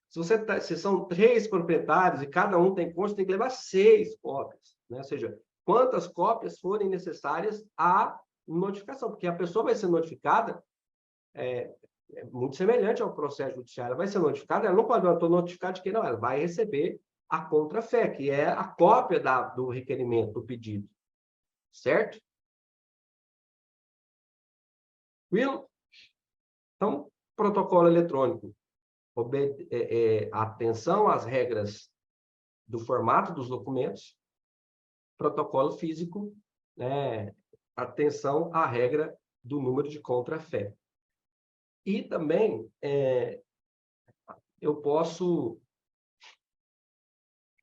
Se são 3 proprietários e cada um tem cônjuge, tem que levar 6 cópias. Né? Ou seja, quantas cópias forem necessárias à notificação, porque a pessoa vai ser notificada muito semelhante ao processo judiciário. Ela vai ser notificada, ela não pode, eu estou notificada de que não, ela vai receber a contrafé, que é a cópia do requerimento, do pedido. Certo? Will? Então, protocolo eletrônico. Atenção às regras do formato dos documentos. Protocolo físico, né? Atenção à regra do número de contrafé. E também, eu posso,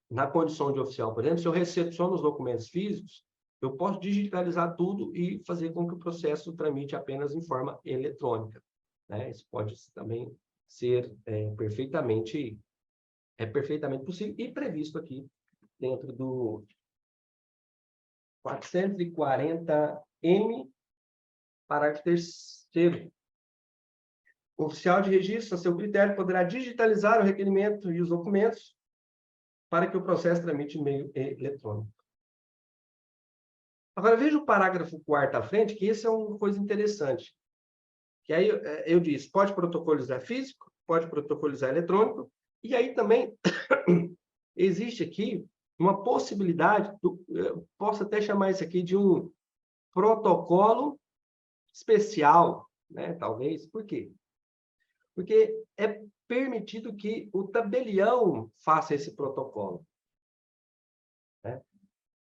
na condição de oficial, por exemplo, se eu recepciono os documentos físicos, eu posso digitalizar tudo e fazer com que o processo tramite apenas em forma eletrônica. Né? Isso pode também ser perfeitamente é perfeitamente possível e previsto aqui dentro do 440M, parágrafo 3º. O oficial de registro, a seu critério, poderá digitalizar o requerimento e os documentos para que o processo tramite em meio eletrônico. Agora, veja o parágrafo 4º à frente, que esse é uma coisa interessante. Que aí eu disse, pode protocolizar físico, pode protocolizar eletrônico, e aí também existe aqui uma possibilidade, eu posso até chamar isso aqui de um protocolo especial, né? Talvez. Por quê? Porque é permitido que o tabelião faça esse protocolo, né?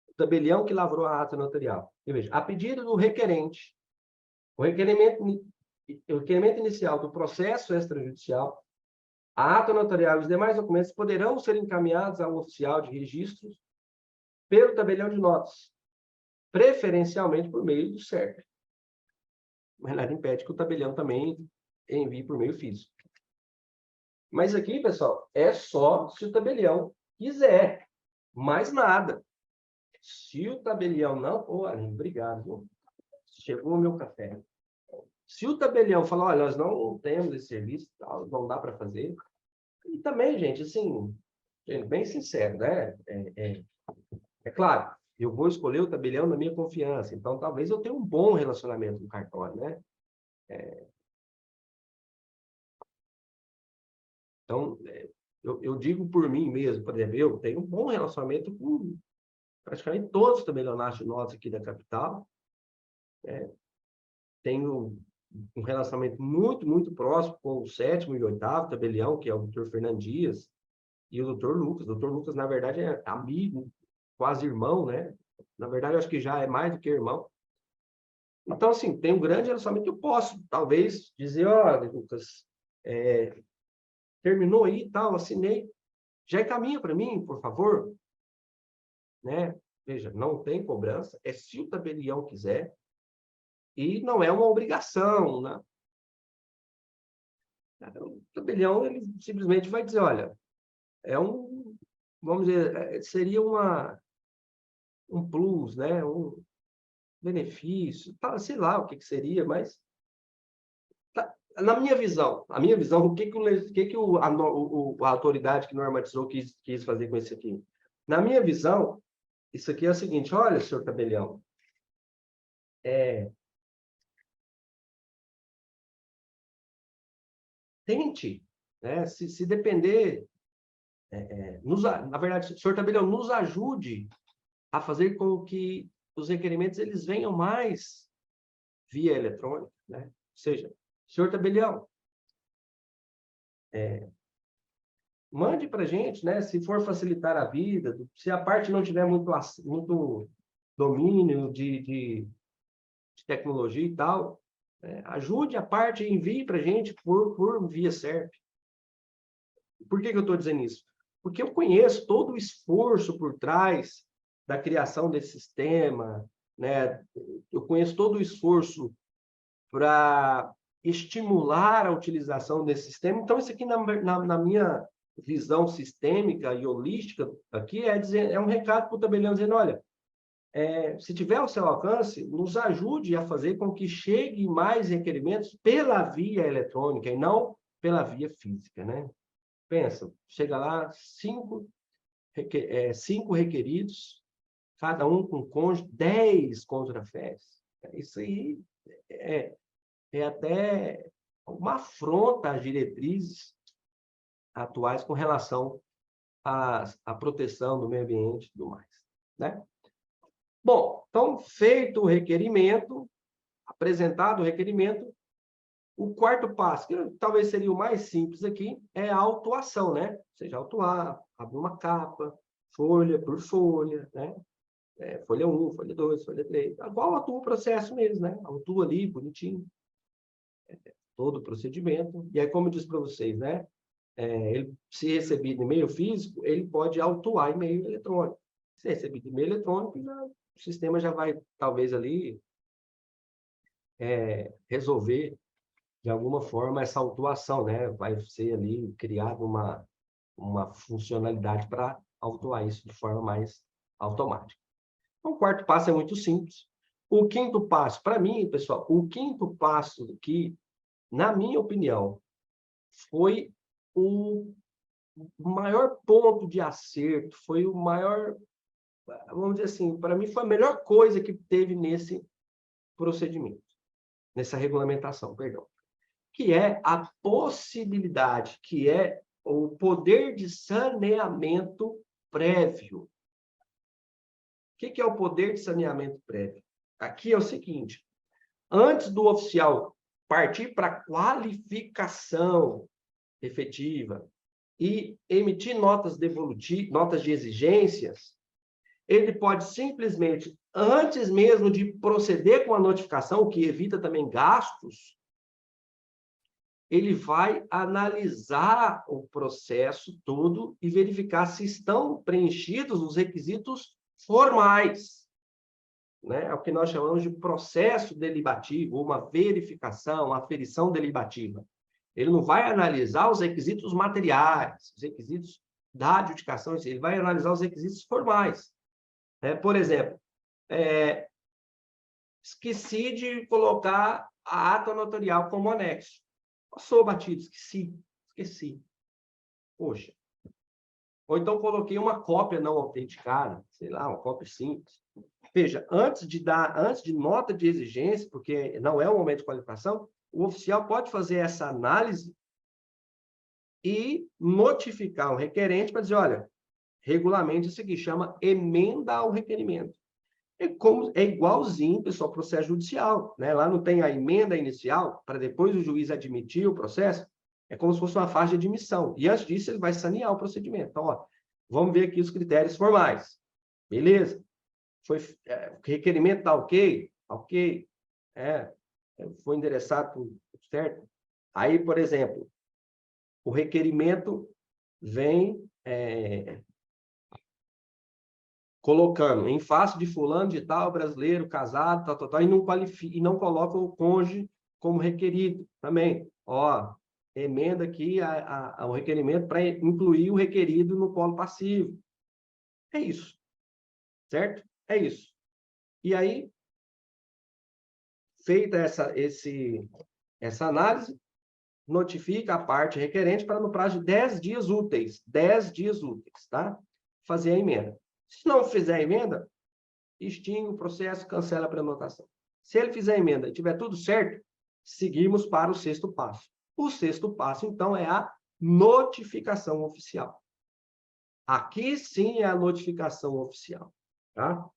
O tabelião que lavrou a ata notarial. E veja, a pedido do requerente, o requerimento inicial do processo extrajudicial, a ata notarial e os demais documentos poderão ser encaminhados ao oficial de registros pelo tabelião de notas, preferencialmente por meio do SERP. Mas nada impede que o tabelião também envie por meio físico. Mas aqui, pessoal, é só se o tabelião quiser, mais nada. Se o tabelião não... Oh, Aline, obrigado. Viu? Chegou o meu café. Se o tabelião falar, olha, nós não temos esse serviço, não dá para fazer. E também, gente, assim, bem sincero, né? É claro, eu vou escolher o tabelião na minha confiança. Então, talvez eu tenha um bom relacionamento com o cartório, né? Então, eu digo por mim mesmo, por exemplo, eu tenho um bom relacionamento com praticamente todos os tabelionatos de notas aqui da capital. Tenho um relacionamento muito, muito próximo com o 7º e 8º tabelião, que é o doutor Fernando Dias, e o doutor Lucas. O doutor Lucas, na verdade, é amigo, quase irmão, né? Na verdade, eu acho que já é mais do que irmão. Então, assim, tem um grande relacionamento que eu posso, talvez, dizer, olha, Lucas, terminou aí e tal, assinei, já encaminha para mim, por favor, né? Veja, não tem cobrança, é se o tabelião quiser, e não é uma obrigação, né? O tabelião, ele simplesmente vai dizer, olha, vamos dizer, seria um plus, né? Um benefício, sei lá o que seria, mas na minha visão, o que a autoridade que normatizou quis fazer com isso aqui? Na minha visão, isso aqui é o seguinte, olha, senhor tabelião, tente, né? Se depender, na verdade, senhor tabelião, nos ajude a fazer com que os requerimentos eles venham mais via eletrônica, né? Ou seja, senhor tabelião, mande para a gente, né? Se for facilitar a vida, se a parte não tiver muito domínio de tecnologia e tal, ajude a parte e envie para a gente por via SERP. Por que eu estou dizendo isso? Porque eu conheço todo o esforço por trás da criação desse sistema, né? Eu conheço todo o esforço para estimular a utilização desse sistema. Então, isso aqui, na minha visão sistêmica e holística, aqui é um recado para o tabelião dizendo, olha, se tiver ao seu alcance, nos ajude a fazer com que chegue mais requerimentos pela via eletrônica e não pela via física, né? Pensa, chega lá, 5 requeridos, cada um com cônjuge, 10 contrafés. Isso aí é até uma afronta às diretrizes atuais com relação à proteção do meio ambiente e tudo mais, né? Bom, então, feito o requerimento, apresentado o requerimento, o quarto passo, que talvez seria o mais simples aqui, é a autuação, né? Ou seja, autuar, abrir uma capa, folha por folha, né? Folha 1, folha 2, folha 3. Igual atua o processo mesmo, né? Autua ali, bonitinho. Todo o procedimento. E aí, como eu disse para vocês, né? Se recebido e-mail físico, ele pode autuar e-mail eletrônico. Se recebido e-mail eletrônico, o sistema já vai, talvez, ali, resolver, de alguma forma, essa autuação, né? Vai ser ali criada uma funcionalidade para autuar isso de forma mais automática. Então, o quarto passo é muito simples. O quinto passo, para mim, pessoal, o quinto passo que, na minha opinião, foi o maior ponto de acerto, foi o maior, vamos dizer assim, para mim foi a melhor coisa que teve nesse procedimento, nessa regulamentação, perdão, que é a possibilidade, que é o poder de saneamento prévio. O que é o poder de saneamento prévio? Aqui é o seguinte, antes do oficial partir para a qualificação efetiva e emitir notas de exigências, ele pode simplesmente, antes mesmo de proceder com a notificação, o que evita também gastos, ele vai analisar o processo todo e verificar se estão preenchidos os requisitos formais, né? É o que nós chamamos de processo delibativo, uma verificação, aferição delibativa. Ele não vai analisar os requisitos materiais, os requisitos da adjudicação, ele vai analisar os requisitos formais. Por exemplo, esqueci de colocar a ata notarial como anexo. Passou batido, esqueci. Poxa. Ou então coloquei uma cópia não autenticada, sei lá, uma cópia simples. Veja, antes de nota de exigência, porque não é o momento de qualificação, o oficial pode fazer essa análise e notificar o requerente para dizer, olha, regulamento isso aqui chama emenda ao requerimento. É igualzinho, pessoal, processo judicial, né? Lá não tem a emenda inicial, para depois o juiz admitir o processo, é como se fosse uma fase de admissão. E antes disso, ele vai sanear o procedimento. Então, ó, vamos ver aqui os critérios formais. Beleza? O requerimento está ok? Ok. Foi endereçado tudo certo? Aí, por exemplo, o requerimento vem colocando em face de fulano de tal, brasileiro, casado, tal, e não coloca o cônjuge como requerido também. Ó, emenda aqui o requerimento para incluir o requerido no polo passivo. É isso. Certo? É isso. E aí, feita essa análise, notifica a parte requerente para no prazo de 10 dias úteis. 10 dias úteis, tá? Fazer a emenda. Se não fizer a emenda, extingue o processo, cancela a prenotação. Se ele fizer a emenda e tiver tudo certo, seguimos para o sexto passo. O sexto passo, então, é a notificação oficial. Aqui sim é a notificação oficial, tá?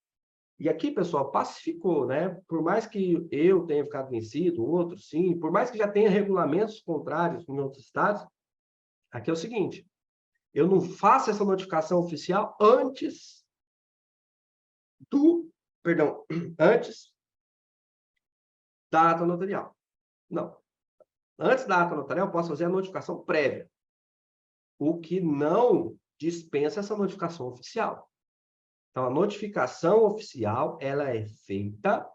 E aqui, pessoal, pacificou, né? Por mais que eu tenha ficado vencido, outros sim, por mais que já tenha regulamentos contrários em outros estados, aqui é o seguinte, eu não faço essa notificação oficial antes da ata notarial. Não. Antes da ata notarial, eu posso fazer a notificação prévia, o que não dispensa essa notificação oficial. Então, a notificação oficial, ela é feita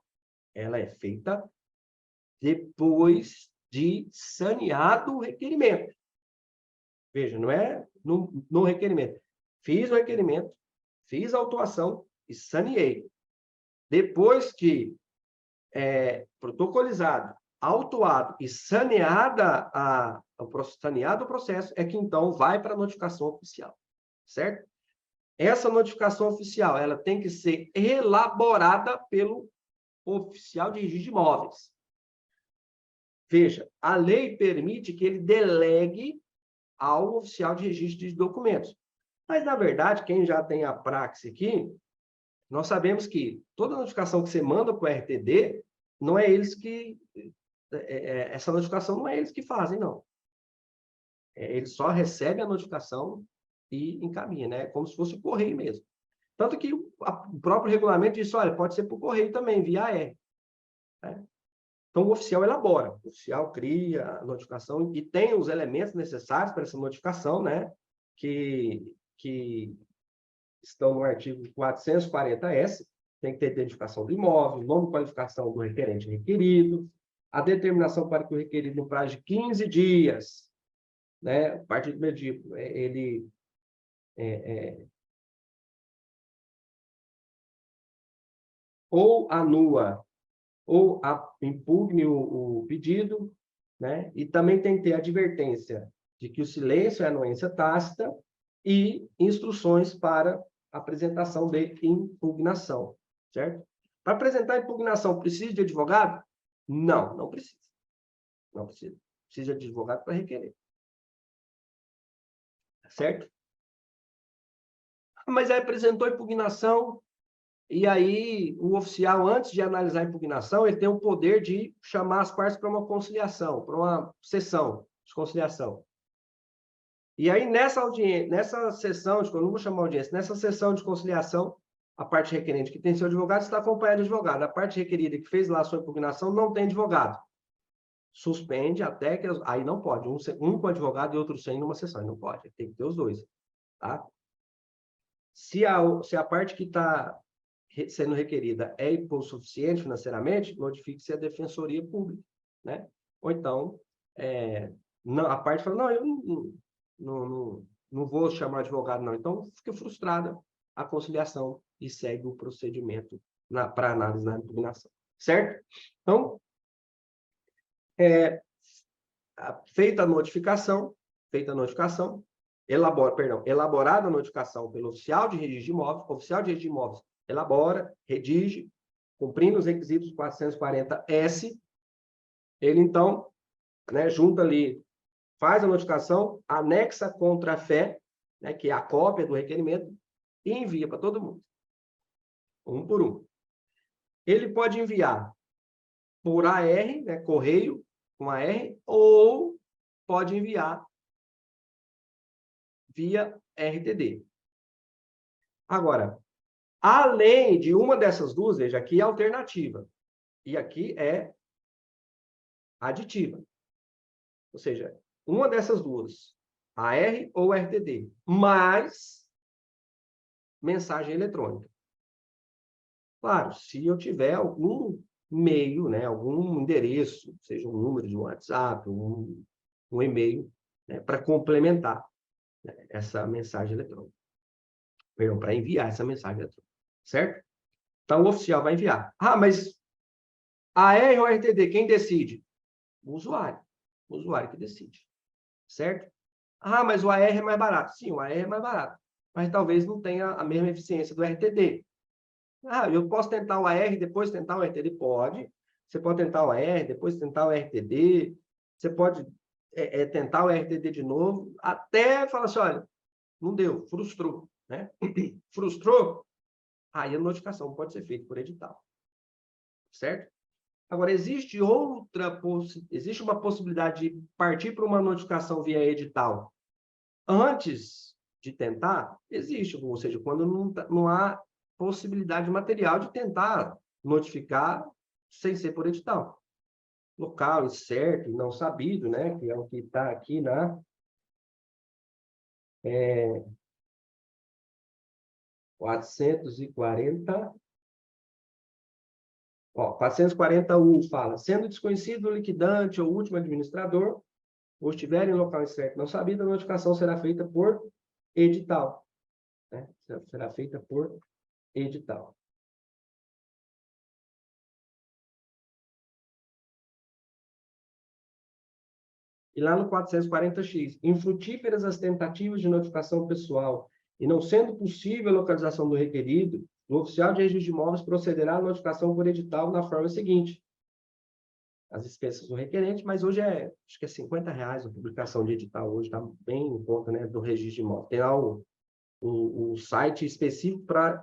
depois de saneado o requerimento. Veja, não é no requerimento. Fiz o requerimento, fiz a autuação e saneei. Depois que protocolizado, autuado e saneado o processo, é que então vai para a notificação oficial, certo? Essa notificação oficial, ela tem que ser elaborada pelo oficial de registro de imóveis. Veja, a lei permite que ele delegue ao oficial de registro de documentos. Mas, na verdade, quem já tem a praxe aqui, nós sabemos que toda notificação que você manda para o RTD, não é eles que... essa notificação não é eles que fazem, não. Eles só recebem a notificação e encaminha, né? Como se fosse o correio mesmo. Tanto que o próprio regulamento diz, olha, pode ser por correio também, via AE. Né? Então, o oficial elabora, o oficial cria a notificação e tem os elementos necessários para essa notificação, né? Que estão no artigo 440-S, tem que ter identificação do imóvel, nome de qualificação do requerente requerido, a determinação para que o requerido, no prazo de 15 dias, né? A partir do primeiro dia, ele ou anula ou impugne o pedido, né? E também tem que ter advertência de que o silêncio é anuência tácita e instruções para apresentação de impugnação, certo? Para apresentar impugnação, precisa de advogado? Não, não precisa. Não precisa. Precisa de advogado para requerer. Certo? Mas aí apresentou impugnação, e aí o oficial, antes de analisar a impugnação, ele tem o poder de chamar as partes para uma conciliação, para uma sessão de conciliação. E aí, nessa sessão, não vou chamar audiência, nessa sessão de conciliação, a parte requerente que tem seu advogado está acompanhada de advogado. A parte requerida que fez lá a sua impugnação não tem advogado. Suspende até que... Aí não pode. Um com advogado e outro sem numa sessão. Não pode. Tem que ter os dois. Tá? Se a parte que está sendo requerida é hipossuficiente financeiramente, notifique-se a Defensoria Pública. Né? Ou então, a parte fala, não, eu não vou chamar advogado, não. Então, fica frustrada a conciliação e segue o procedimento para análise na impugnação. Certo? Então, feita a notificação, elaborada a notificação pelo oficial de registro de imóveis, o oficial de registro de imóveis elabora, redige, cumprindo os requisitos 440-S, ele, então, né, junta ali, faz a notificação, anexa a contrafé, né, que é a cópia do requerimento, e envia para todo mundo, um por um. Ele pode enviar por AR, né, correio, com AR, ou pode enviar via RTD. Agora, além de uma dessas duas, veja, aqui é alternativa, e aqui é aditiva. Ou seja, uma dessas duas, AR ou RTD, mais mensagem eletrônica. Claro, se eu tiver algum meio, né, algum endereço, seja um número de WhatsApp, um e-mail, né, para complementar, né, essa mensagem eletrônica. Perdão, para enviar essa mensagem eletrônica. Certo? Então, o oficial vai enviar. Ah, mas AR ou RTD, quem decide? O usuário. O usuário que decide. Certo? Ah, mas o AR é mais barato. Sim, o AR é mais barato. Mas talvez não tenha a mesma eficiência do RTD. Ah, eu posso tentar o AR e depois tentar o RTD? Pode. Você pode tentar o AR, depois tentar o RTD. Você pode tentar o RTD de novo, até falar assim, olha, não deu, frustrou. Né? Frustrou? Aí a notificação pode ser feita por edital. Certo? Agora, existe uma possibilidade de partir para uma notificação via edital antes de tentar? Existe, ou seja, quando não há possibilidade material de tentar notificar sem ser por edital. Local incerto, não sabido, né? Que é o que está aqui na 440... 440U fala, sendo desconhecido o liquidante ou último administrador, ou estiver em local incerto não sabido, a notificação será feita por edital. Né? Será feita por edital. E lá no 440X, infrutíferas as tentativas de notificação pessoal e não sendo possível a localização do requerido, o oficial de registro de imóveis procederá à notificação por edital na forma seguinte. As expensas do requerente, mas hoje acho que é R$50 a publicação de edital, hoje está bem em conta, né, do registro de imóveis. Tem lá o site específico para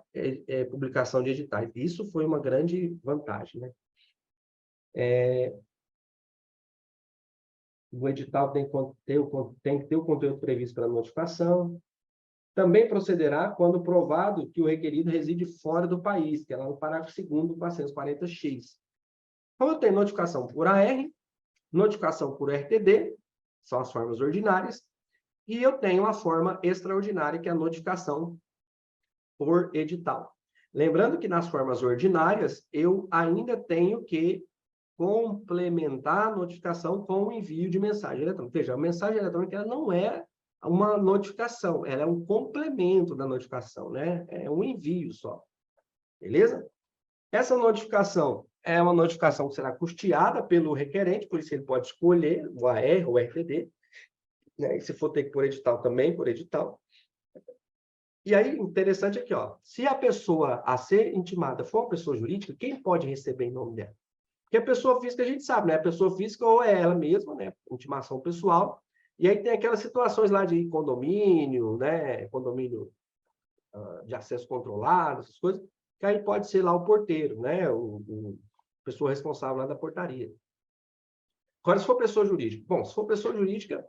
publicação de editais. Isso foi uma grande vantagem, né? O edital tem que ter o conteúdo previsto para notificação. Também procederá quando provado que o requerido reside fora do país, que é lá no parágrafo 2º do 440X. Então, eu tenho notificação por AR, notificação por RTD, são as formas ordinárias, e eu tenho a forma extraordinária, que é a notificação por edital. Lembrando que nas formas ordinárias, eu ainda tenho que complementar a notificação com o envio de mensagem eletrônica. Veja, a mensagem eletrônica ela não é uma notificação, ela é um complemento da notificação, né? É um envio só, beleza? Essa notificação é uma notificação que será custeada pelo requerente, por isso ele pode escolher o AR ou o RTD, né? E se for ter que por edital também, por edital. E aí, interessante aqui, ó, se a pessoa a ser intimada for uma pessoa jurídica, quem pode receber em nome dela? Porque a pessoa física, a gente sabe, né? A pessoa física ou é ela mesma, né? Intimação pessoal. E aí tem aquelas situações lá de condomínio, né? Condomínio de acesso controlado, essas coisas, que aí pode ser lá o porteiro, né? A pessoa responsável lá da portaria. Agora, se for pessoa jurídica, bom, se for pessoa jurídica,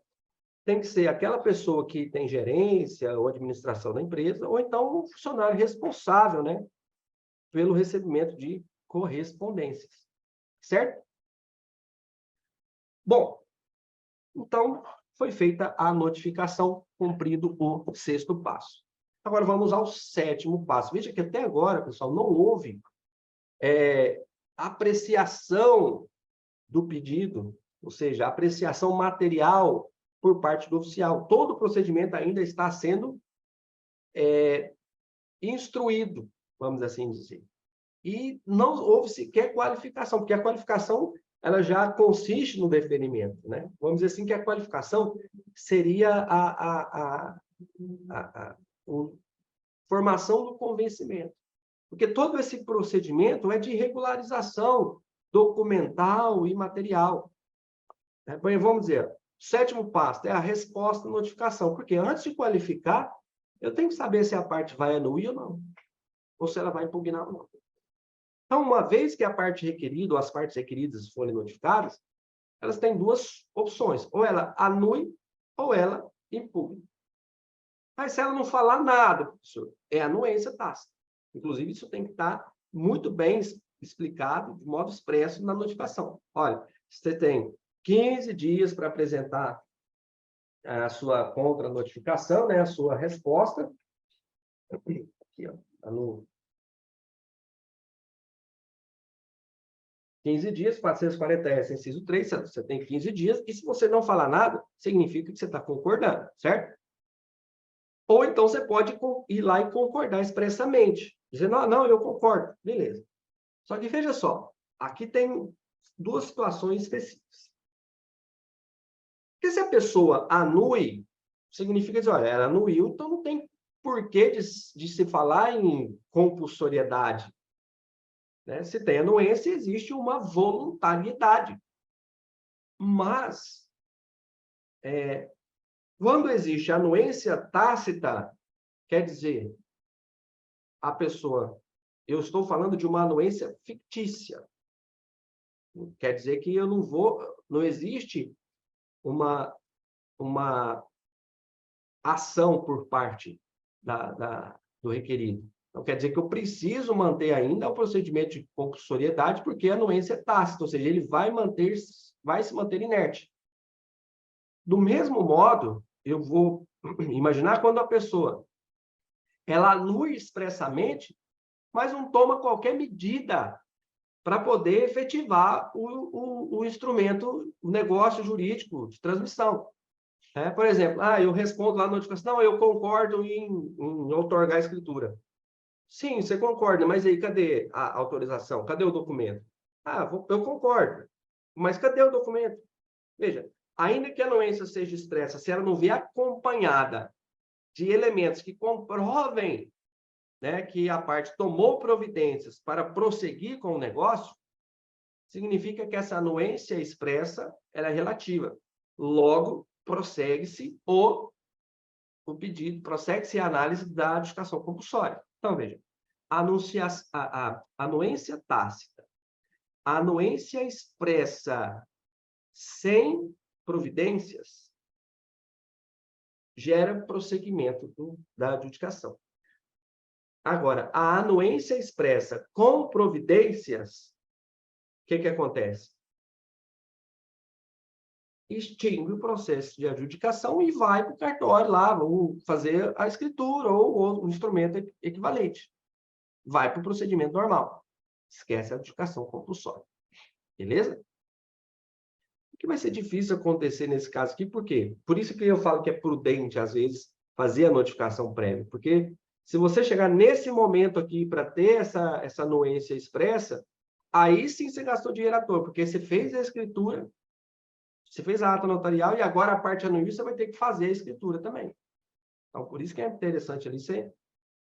tem que ser aquela pessoa que tem gerência ou administração da empresa, ou então um funcionário responsável, né? Pelo recebimento de correspondências, certo? Bom, então foi feita a notificação, cumprido o 6º passo. Agora vamos ao 7º passo. Veja que até agora, pessoal, não houve apreciação do pedido, ou seja, apreciação material por parte do oficial. Todo o procedimento ainda está sendo instruído, vamos assim dizer. E não houve sequer qualificação, porque a qualificação ela já consiste no deferimento, né? Vamos dizer assim que a qualificação seria a formação do convencimento. Porque todo esse procedimento é de regularização documental e material. Vamos dizer, o 7º passo é a resposta à notificação, porque antes de qualificar, eu tenho que saber se a parte vai anuir ou não, ou se ela vai impugnar ou não. Então, uma vez que a parte requerida ou as partes requeridas forem notificadas, elas têm duas opções, ou ela anui ou ela impugna. Mas se ela não falar nada, professor, é anuência tácita. Inclusive, isso tem que estar muito bem explicado, de modo expresso, na notificação. Olha, você tem 15 dias para apresentar a sua contra-notificação, né, a sua resposta. Aqui, ó, tá no 15 dias, 440 inciso 3, você tem 15 dias, e se você não falar nada, significa que você está concordando, certo? Ou então você pode ir lá e concordar expressamente, dizendo, não, eu concordo, beleza. Só que veja só, aqui tem duas situações específicas. Porque se a pessoa anui, significa dizer, olha, ela anuiu, então não tem porquê de se falar em compulsoriedade. Né? Se tem anuência, existe uma voluntariedade. Mas, quando existe anuência tácita, quer dizer, a pessoa... Eu estou falando de uma anuência fictícia. Quer dizer que eu não vou... Não existe uma ação por parte do requerido. Então, quer dizer que eu preciso manter ainda o procedimento de compulsoriedade, porque a anuência é tácita, ou seja, ele vai se manter inerte. Do mesmo modo, eu vou imaginar quando a pessoa ela anui expressamente, mas não toma qualquer medida para poder efetivar o instrumento, o negócio jurídico de transmissão. Por exemplo, eu respondo lá na notificação, não, eu concordo em outorgar a escritura. Sim, você concorda, mas aí cadê a autorização? Cadê o documento? Eu concordo, mas cadê o documento? Veja, ainda que a anuência seja expressa, se ela não vier acompanhada de elementos que comprovem, né, que a parte tomou providências para prosseguir com o negócio, significa que essa anuência expressa ela é relativa. Logo, prossegue-se o pedido, prossegue-se a análise da adjudicação compulsória. Então, veja, a anuência tácita, a anuência expressa sem providências, gera prosseguimento da adjudicação. Agora, a anuência expressa com providências, o que acontece? Extingue o processo de adjudicação e vai para o cartório lá, vamos fazer a escritura ou um instrumento equivalente. Vai para o procedimento normal. Esquece a adjudicação compulsória. Beleza? O que vai ser difícil acontecer nesse caso aqui, por quê? Por isso que eu falo que é prudente, às vezes, fazer a notificação prévia, porque se você chegar nesse momento aqui para ter essa anuência expressa, aí sim você gastou dinheiro à toa, porque você fez a escritura, você fez a ata notarial e agora a parte anual você vai ter que fazer a escritura também. Então, por isso que é interessante ali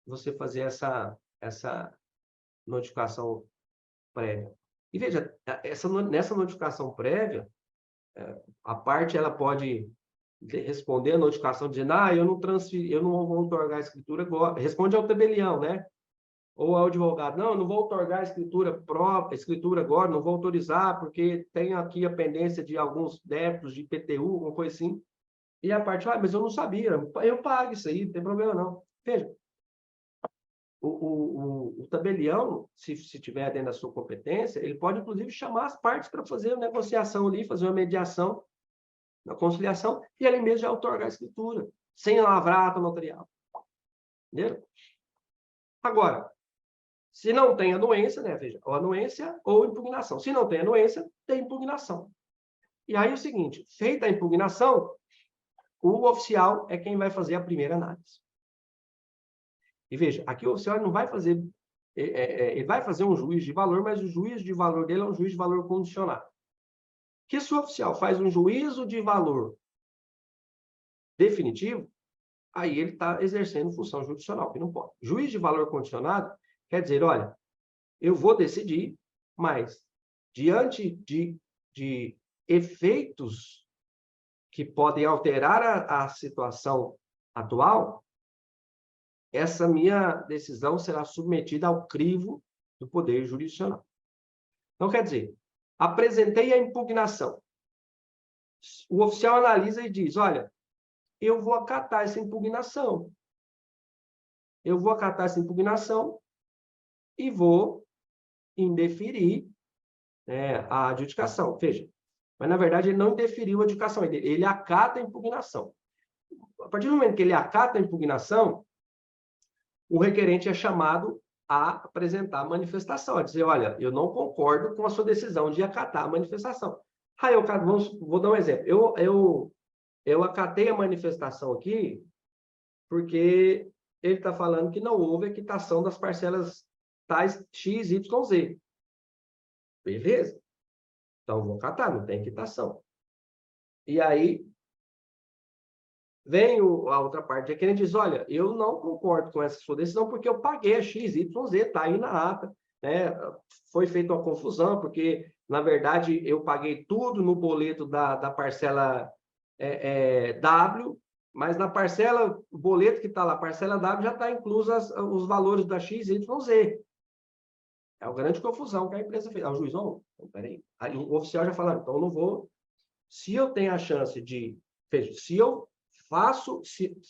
você fazer essa notificação prévia. E veja, nessa notificação prévia, a parte ela pode responder a notificação dizendo, eu não transferi, eu não vou outorgar a escritura agora. Responde ao tabelião, né? Ou ao advogado, não, eu não vou outorgar a escritura própria, escritura agora, não vou autorizar, porque tem aqui a pendência de alguns débitos de IPTU, alguma coisa assim. E a parte, mas eu não sabia, eu pago isso aí, não tem problema não. Veja, o tabelião, se tiver dentro da sua competência, ele pode, inclusive, chamar as partes para fazer a negociação ali, fazer uma mediação, uma conciliação, e ele mesmo já outorgar a escritura, sem lavrar a ata notarial. Entendeu? Agora, se não tem anuência, né? Veja, ou anuência ou impugnação. Se não tem anuência, tem impugnação. E aí é o seguinte, feita a impugnação, o oficial é quem vai fazer a primeira análise. E veja, aqui o oficial não vai fazer, ele vai fazer um juízo de valor, mas o juízo de valor dele é um juízo de valor condicionado. Que se o oficial faz um juízo de valor definitivo, aí ele está exercendo função jurisdicional, que não pode. Juízo de valor condicionado quer dizer, olha, eu vou decidir, mas diante de efeitos que podem alterar a situação atual, essa minha decisão será submetida ao crivo do poder jurisdicional. Então, quer dizer, apresentei a impugnação. O oficial analisa e diz, olha, eu vou acatar essa impugnação. Eu vou acatar essa impugnação e vou indeferir a adjudicação. Veja, mas, na verdade, ele não indeferiu a adjudicação, ele acata a impugnação. A partir do momento que ele acata a impugnação, o requerente é chamado a apresentar a manifestação, a dizer, olha, eu não concordo com a sua decisão de acatar a manifestação. Aí, vou dar um exemplo. Eu acatei a manifestação aqui porque ele está falando que não houve a quitação das parcelas tais X, Y, Z. Beleza? Então, vou acatar, não tem quitação. E aí, vem a outra parte, que ele diz, olha, eu não concordo com essa sua decisão porque eu paguei a X, Y, Z, está aí na ata, né? Foi feita uma confusão, porque, na verdade, eu paguei tudo no boleto da parcela W, mas na parcela, o boleto que está lá, parcela W, já está incluso os valores da X, Y, Z. É uma grande confusão que a empresa fez. O juiz, não, peraí. Aí o oficial já fala, então eu não vou. Se eu tenho a chance de. Veja, se eu faço,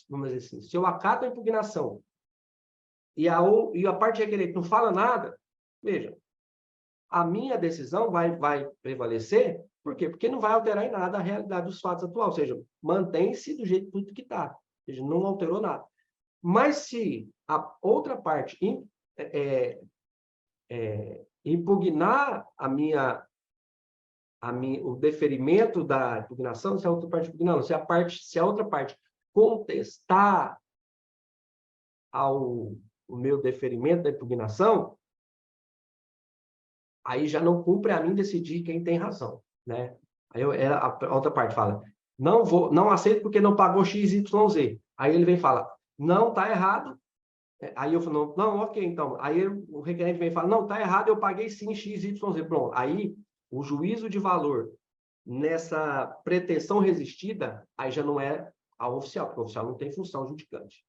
vamos dizer assim, se eu acato a impugnação e a parte requerente não fala nada, veja, a minha decisão vai prevalecer, por quê? Porque não vai alterar em nada a realidade dos fatos atuais, ou seja, mantém-se do jeito tudo que está, ou seja, não alterou nada. Mas se a outra parte impugnar o deferimento da impugnação, se a outra parte impugnar, se a outra parte contestar o meu deferimento da impugnação, aí já não cumpre a mim decidir quem tem razão, né? Aí a outra parte fala, não aceito porque não pagou X, Y, Z. Aí ele vem e fala, não, está errado. Aí eu falo, não, ok, então. Aí o requerente vem e fala, não, está errado, eu paguei sim X, Y, Z. Pronto. Aí o juízo de valor nessa pretensão resistida, aí já não é ao oficial, porque o oficial não tem função judicante.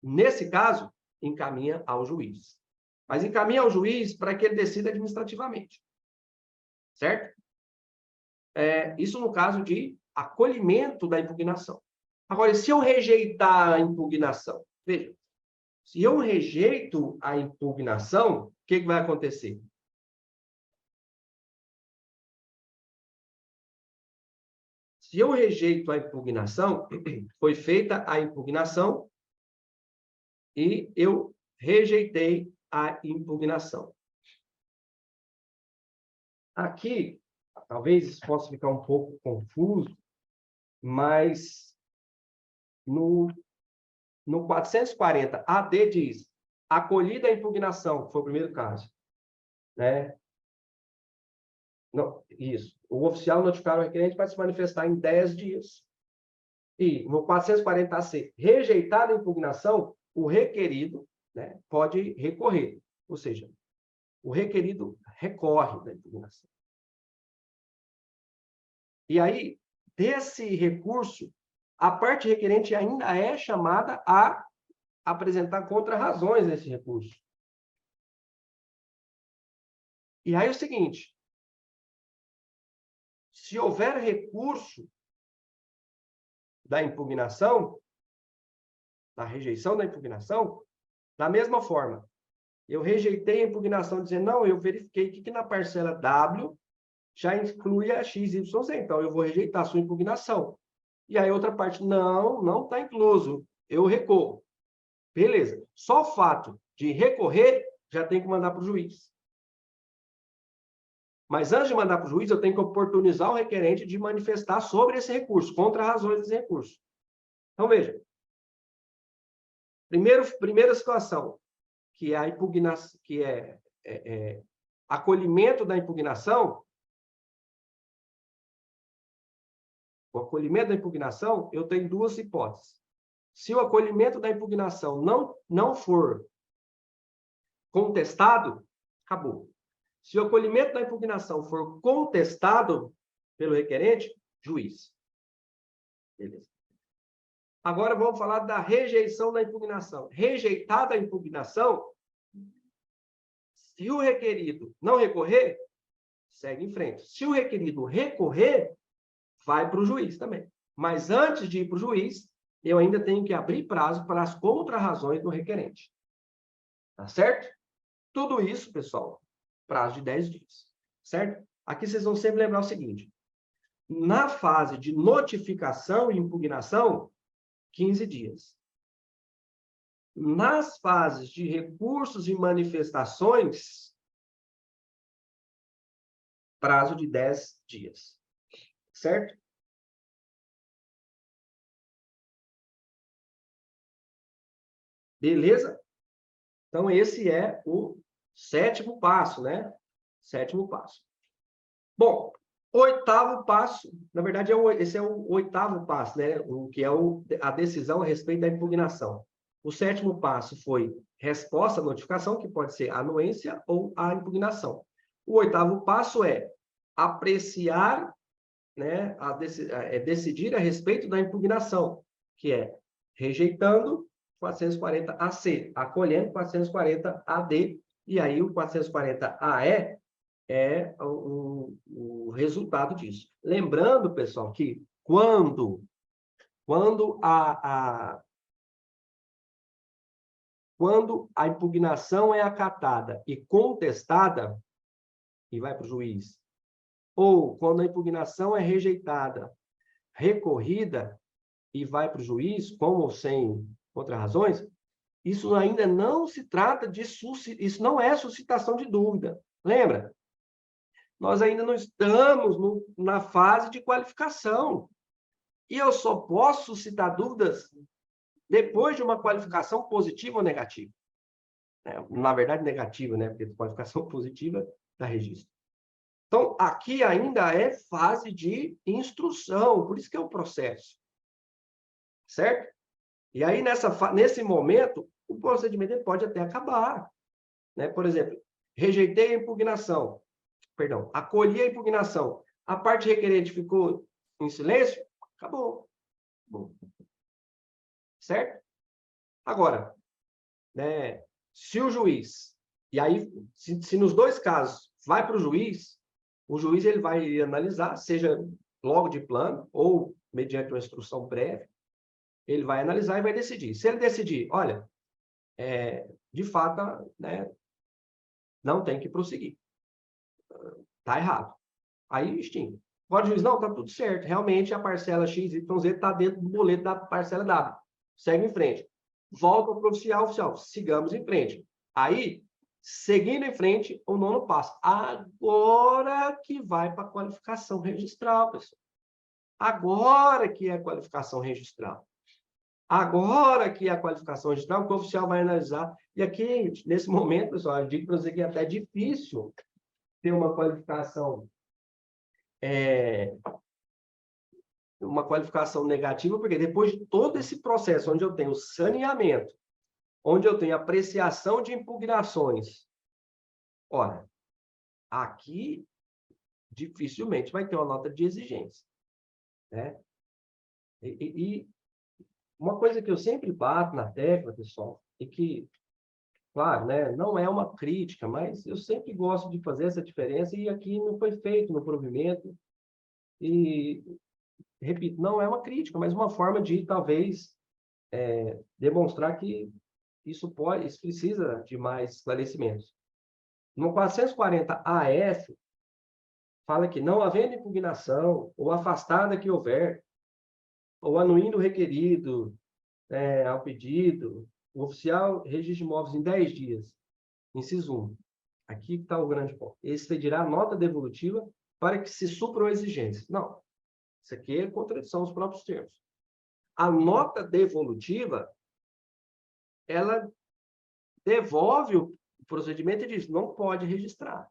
Nesse caso, encaminha ao juiz. Mas encaminha ao juiz para que ele decida administrativamente. Certo? Isso no caso de acolhimento da impugnação. Agora, se eu rejeitar a impugnação, veja, se eu rejeito a impugnação, o que vai acontecer? Se eu rejeito a impugnação, foi feita a impugnação e eu rejeitei a impugnação. Aqui, Talvez isso possa ficar um pouco confuso, mas no 440, AD diz, acolhida a impugnação, que foi o primeiro caso, né? Não, isso. O oficial notificar o requerente para se manifestar em 10 dias. E no 440AC, rejeitada a impugnação, o requerido, né, pode recorrer. Ou seja, o requerido recorre da impugnação. E aí, desse recurso, a parte requerente ainda é chamada a apresentar contra-razões nesse recurso. E aí é o seguinte, se houver recurso da impugnação, da rejeição da impugnação, da mesma forma, eu rejeitei a impugnação dizendo, não, eu verifiquei que na parcela W já inclui a XYZ, então eu vou rejeitar a sua impugnação. E aí outra parte, não está incluso, eu recorro. Beleza. Só o fato de recorrer, já tem que mandar para o juiz. Mas antes de mandar para o juiz, eu tenho que oportunizar o requerente de manifestar sobre esse recurso, contra razões desse recurso. Então, veja. Primeira situação, que é a impugnação, que acolhimento da impugnação. O acolhimento da impugnação, eu tenho duas hipóteses. Se o acolhimento da impugnação não for contestado, acabou. Se o acolhimento da impugnação for contestado pelo requerente, juiz. Beleza. Agora vamos falar da rejeição da impugnação. Rejeitada a impugnação, se o requerido não recorrer, segue em frente. Se o requerido recorrer, vai para o juiz também. Mas antes de ir para o juiz, eu ainda tenho que abrir prazo para as contra-razões do requerente. Tá certo? Tudo isso, pessoal, prazo de 10 dias. Certo? Aqui vocês vão sempre lembrar o seguinte. Na fase de notificação e impugnação, 15 dias. Nas fases de recursos e manifestações, prazo de 10 dias. Certo? Beleza? Então, esse é o 7º passo, né? 7º passo. Bom, 8º passo, na verdade, esse é o 8º passo, né? Que é a decisão a respeito da impugnação. O 7º passo foi resposta à notificação, que pode ser a anuência ou a impugnação. O 8º passo é apreciar, né, decidir a respeito da impugnação, que é rejeitando 440AC, acolhendo 440AD, e aí o 440AE é o resultado disso. Lembrando, pessoal, que quando a impugnação é acatada e contestada, e vai para o juiz, ou quando a impugnação é rejeitada, recorrida, e vai para o juiz, com ou sem contra-razões, isso ainda não se trata de... Isso não é suscitação de dúvida. Lembra? Nós ainda não estamos na fase de qualificação. E eu só posso suscitar dúvidas depois de uma qualificação positiva ou negativa. Na verdade, negativa, né? Porque qualificação positiva dá registro. Então, aqui ainda é fase de instrução, por isso que é o processo. Certo? E aí, nesse momento, o procedimento pode até acabar. Né? Por exemplo, rejeitei a impugnação. Perdão, acolhi a impugnação. A parte requerente ficou em silêncio, acabou. Bom. Certo? Agora, né, se o juiz, e aí, se nos dois casos vai para o juiz ele vai analisar, seja logo de plano ou mediante uma instrução prévia, ele vai analisar e vai decidir. Se ele decidir, olha, de fato, né, não tem que prosseguir. Está errado. Aí extingue. Agora o juiz, não, está tudo certo. Realmente a parcela XYZ está dentro do boleto da parcela W. Segue em frente. Volta para o oficial, sigamos em frente. Aí, Seguindo em frente, o 9º passo. Agora que vai para a qualificação registral, pessoal. Agora que é a qualificação registral. Agora que é a qualificação registral, que o oficial vai analisar. E aqui, nesse momento, pessoal, eu digo para você que é até difícil ter uma qualificação negativa, porque depois de todo esse processo, onde eu tenho saneamento, onde eu tenho apreciação de impugnações, olha, aqui dificilmente vai ter uma nota de exigência, né? E uma coisa que eu sempre bato na tecla, pessoal, é que, claro, né, não é uma crítica, mas eu sempre gosto de fazer essa diferença, e aqui não foi feito no provimento, e, repito, não é uma crítica, mas uma forma de, talvez, demonstrar que isso precisa de mais esclarecimentos. No 440 AF, fala que não havendo impugnação, ou afastada que houver, ou anuindo o requerido ao pedido, o oficial registra imóveis em 10 dias. Inciso 1. Aqui está o grande ponto. Expedirá nota devolutiva para que se supram exigências. Não. Isso aqui é contradição aos próprios termos. A nota devolutiva, ela devolve o procedimento e diz, não pode registrar.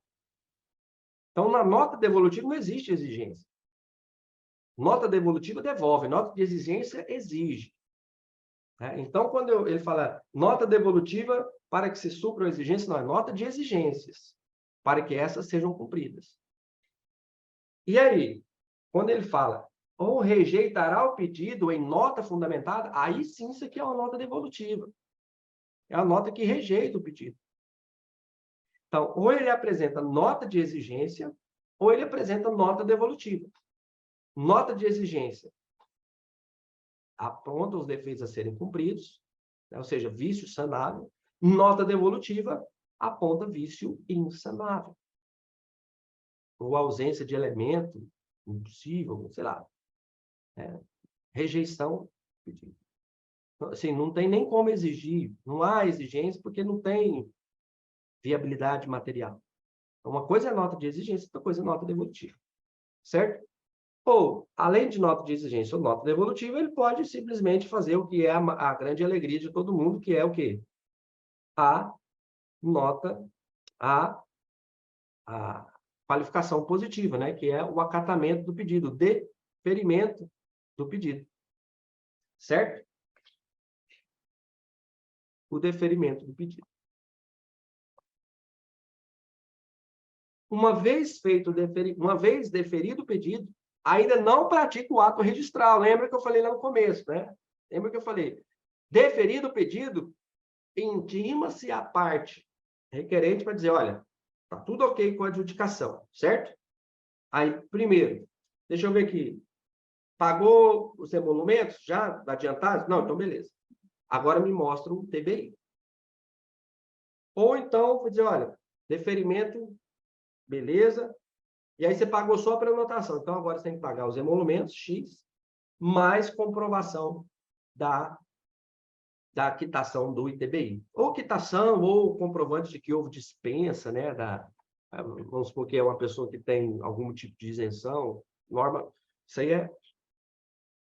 Então, na nota devolutiva não existe exigência. Nota devolutiva devolve, nota de exigência exige. Então, quando ele fala nota devolutiva para que se supra a exigência, não, é nota de exigências, para que essas sejam cumpridas. E aí, quando ele fala, ou rejeitará o pedido em nota fundamentada, aí sim isso aqui é uma nota devolutiva. É a nota que rejeita o pedido. Então, ou ele apresenta nota de exigência, ou ele apresenta nota devolutiva. Nota de exigência aponta os defeitos a serem cumpridos, né? Ou seja, vício sanável. Nota devolutiva aponta vício insanável. Ou ausência de elemento impossível, sei lá. Rejeição. Assim, não tem nem como exigir, não há exigência porque não tem viabilidade material. Uma coisa é nota de exigência, outra coisa é nota devolutiva. Certo? Ou, além de nota de exigência ou nota devolutiva, ele pode simplesmente fazer o que é a grande alegria de todo mundo, que é o quê? A nota, a qualificação positiva, né? Que é o acatamento do pedido, o deferimento do pedido. Certo? O deferimento do pedido. Uma vez deferido o pedido, ainda não pratica o ato registral. Lembra que eu falei lá no começo, né? Lembra que eu falei? Deferido o pedido, intima-se a parte requerente para dizer, olha, tá tudo ok com a adjudicação, certo? Aí, primeiro, deixa eu ver aqui. Pagou os emolumentos já adiantados? Não, então beleza. Agora me mostra o TBI. Ou então, vou dizer, olha, deferimento, beleza. E aí você pagou só a prenotação. Então, agora você tem que pagar os emolumentos, X, mais comprovação da quitação do ITBI. Ou quitação, ou comprovante de que houve dispensa, né? Vamos supor que é uma pessoa que tem algum tipo de isenção, norma. Isso aí é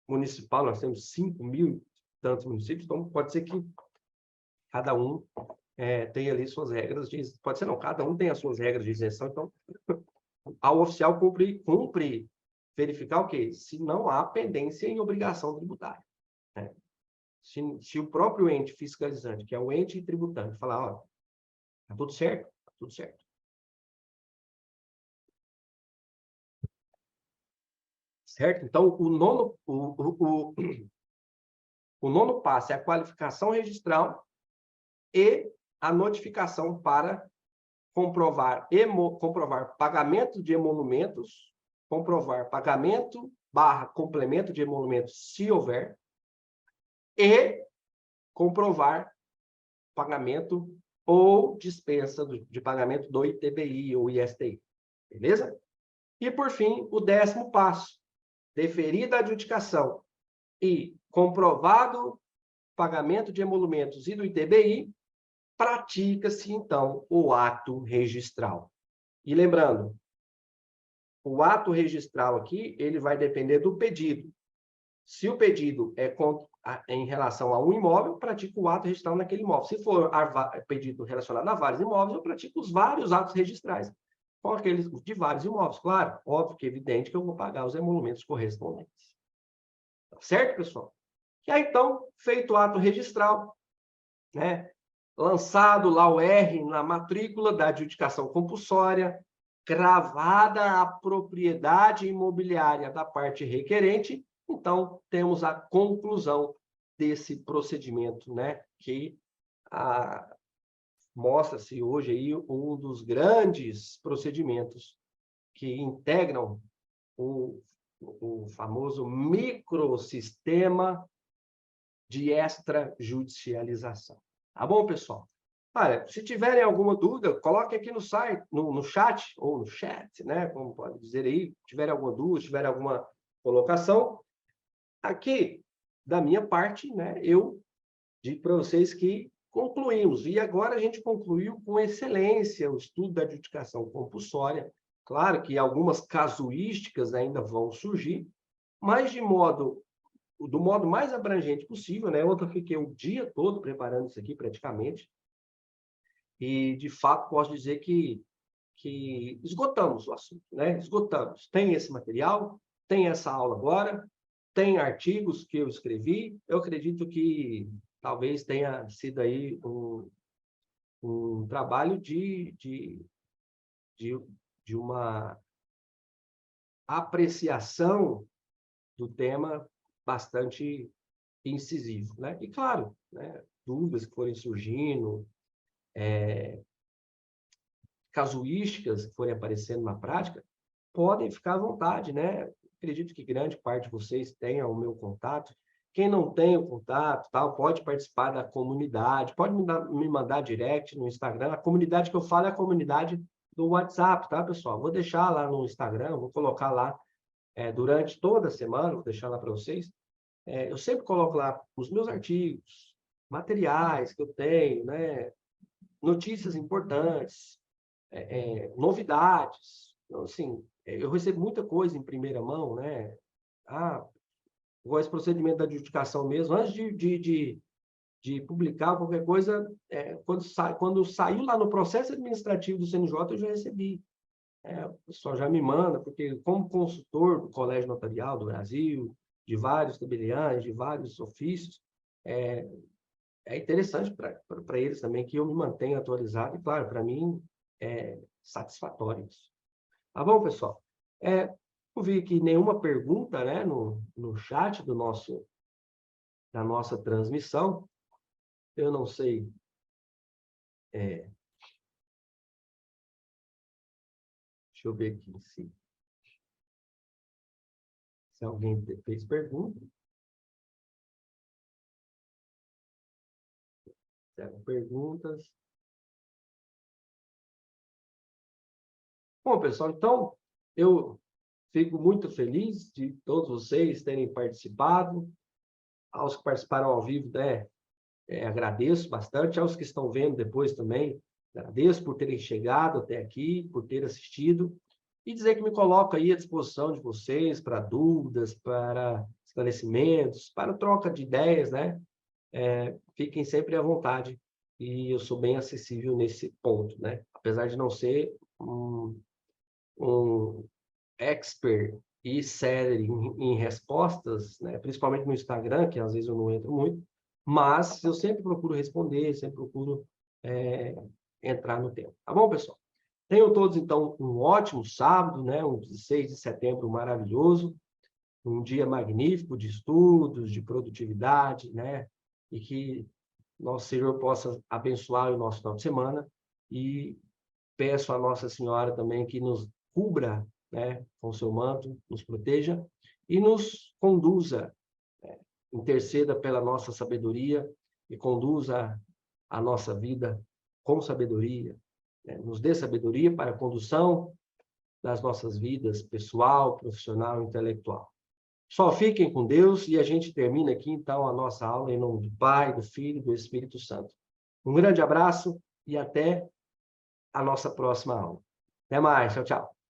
municipal, nós temos 5.000 tantos municípios, então pode ser que cada um tenha ali suas regras de... Pode ser não, cada um tem as suas regras de isenção, então ao oficial cumpre verificar o quê? Se não há pendência em obrigação tributária. Né? Se o próprio ente fiscalizante, que é o ente tributante, falar, ó, tá tudo certo? Tá tudo certo. Certo? Então, o nono passo é a qualificação registral e a notificação para comprovar pagamento de emolumentos, comprovar pagamento / complemento de emolumentos, se houver, e comprovar pagamento ou dispensa de pagamento do ITBI ou ISTI. Beleza? E, por fim, o 10º passo, deferida a adjudicação e comprovado pagamento de emolumentos e do ITBI, pratica-se, então, o ato registral. E lembrando, o ato registral aqui, ele vai depender do pedido. Se o pedido é em relação a um imóvel, eu pratico o ato registral naquele imóvel. Se for pedido relacionado a vários imóveis, eu pratico os vários atos registrais, com aqueles de vários imóveis. Claro, óbvio que é evidente que eu vou pagar os emolumentos correspondentes. Tá certo, pessoal? E aí, então, feito o ato registral, né? Lançado lá o R na matrícula da adjudicação compulsória, gravada a propriedade imobiliária da parte requerente, então temos a conclusão desse procedimento, né? Que mostra-se hoje aí um dos grandes procedimentos que integram o famoso microsistema de extrajudicialização. Tá bom, pessoal? Olha, se tiverem alguma dúvida, coloque aqui no site, no chat, ou no chat, né? Como pode dizer aí, se tiverem alguma dúvida, se tiverem alguma colocação. Aqui, da minha parte, né, eu digo para vocês que concluímos. E agora a gente concluiu com excelência o estudo da adjudicação compulsória. Claro que algumas casuísticas ainda vão surgir, mas do modo mais abrangente possível, né? Ontem eu fiquei o dia todo preparando isso aqui, praticamente, e, de fato, posso dizer que esgotamos o assunto, né? Esgotamos. Tem esse material, tem essa aula agora, tem artigos que eu escrevi. Eu acredito que talvez tenha sido aí um trabalho de uma apreciação do tema bastante incisivo, né? E, claro, né, dúvidas que forem surgindo, casuísticas que forem aparecendo na prática, podem ficar à vontade, né? Acredito que grande parte de vocês tenha o meu contato. Quem não tem o contato, tal, pode participar da comunidade, pode me mandar direct no Instagram. A comunidade que eu falo é a comunidade do WhatsApp, tá, pessoal? Vou deixar lá no Instagram, vou colocar lá durante toda a semana, vou deixar lá para vocês. Eu sempre coloco lá os meus artigos, materiais que eu tenho, né? Notícias importantes, novidades. Então, assim, eu recebo muita coisa em primeira mão, né? Igual esse procedimento da adjudicação mesmo, antes de publicar qualquer coisa, quando saiu lá no processo administrativo do CNJ, eu já recebi. O pessoal já me manda, porque como consultor do Colégio Notarial do Brasil, de vários tabeliães, de vários ofícios, é interessante para eles também que eu me mantenha atualizado, e, claro, para mim é satisfatório isso. Tá bom, pessoal? Não vi aqui nenhuma pergunta, né, no chat da nossa transmissão. Eu não sei. Deixa eu ver aqui se alguém fez pergunta. Perguntas. Bom, pessoal, então, eu fico muito feliz de todos vocês terem participado. Aos que participaram ao vivo, né, agradeço bastante. Aos que estão vendo depois também, agradeço por terem chegado até aqui, por ter assistido. E dizer que me coloco aí à disposição de vocês para dúvidas, para esclarecimentos, para troca de ideias, né? Fiquem sempre à vontade. E eu sou bem acessível nesse ponto, né? Apesar de não ser um expert e sério em respostas, né? Principalmente no Instagram, que às vezes eu não entro muito, mas eu sempre procuro responder, sempre procuro entrar no tema. Tá bom, pessoal? Tenham todos, então, um ótimo sábado, né? Um 16 de setembro maravilhoso, um dia magnífico de estudos, de produtividade, né? E que nosso Senhor possa abençoar o nosso final de semana, e peço a Nossa Senhora também que nos cubra, né, com seu manto, nos proteja e nos conduza, interceda pela nossa sabedoria e conduza a nossa vida com sabedoria, né? Nos dê sabedoria para a condução das nossas vidas pessoal, profissional e intelectual. Só fiquem com Deus, e a gente termina aqui, então, a nossa aula em nome do Pai, do Filho e do Espírito Santo. Um grande abraço e até a nossa próxima aula. Até mais. Tchau, tchau.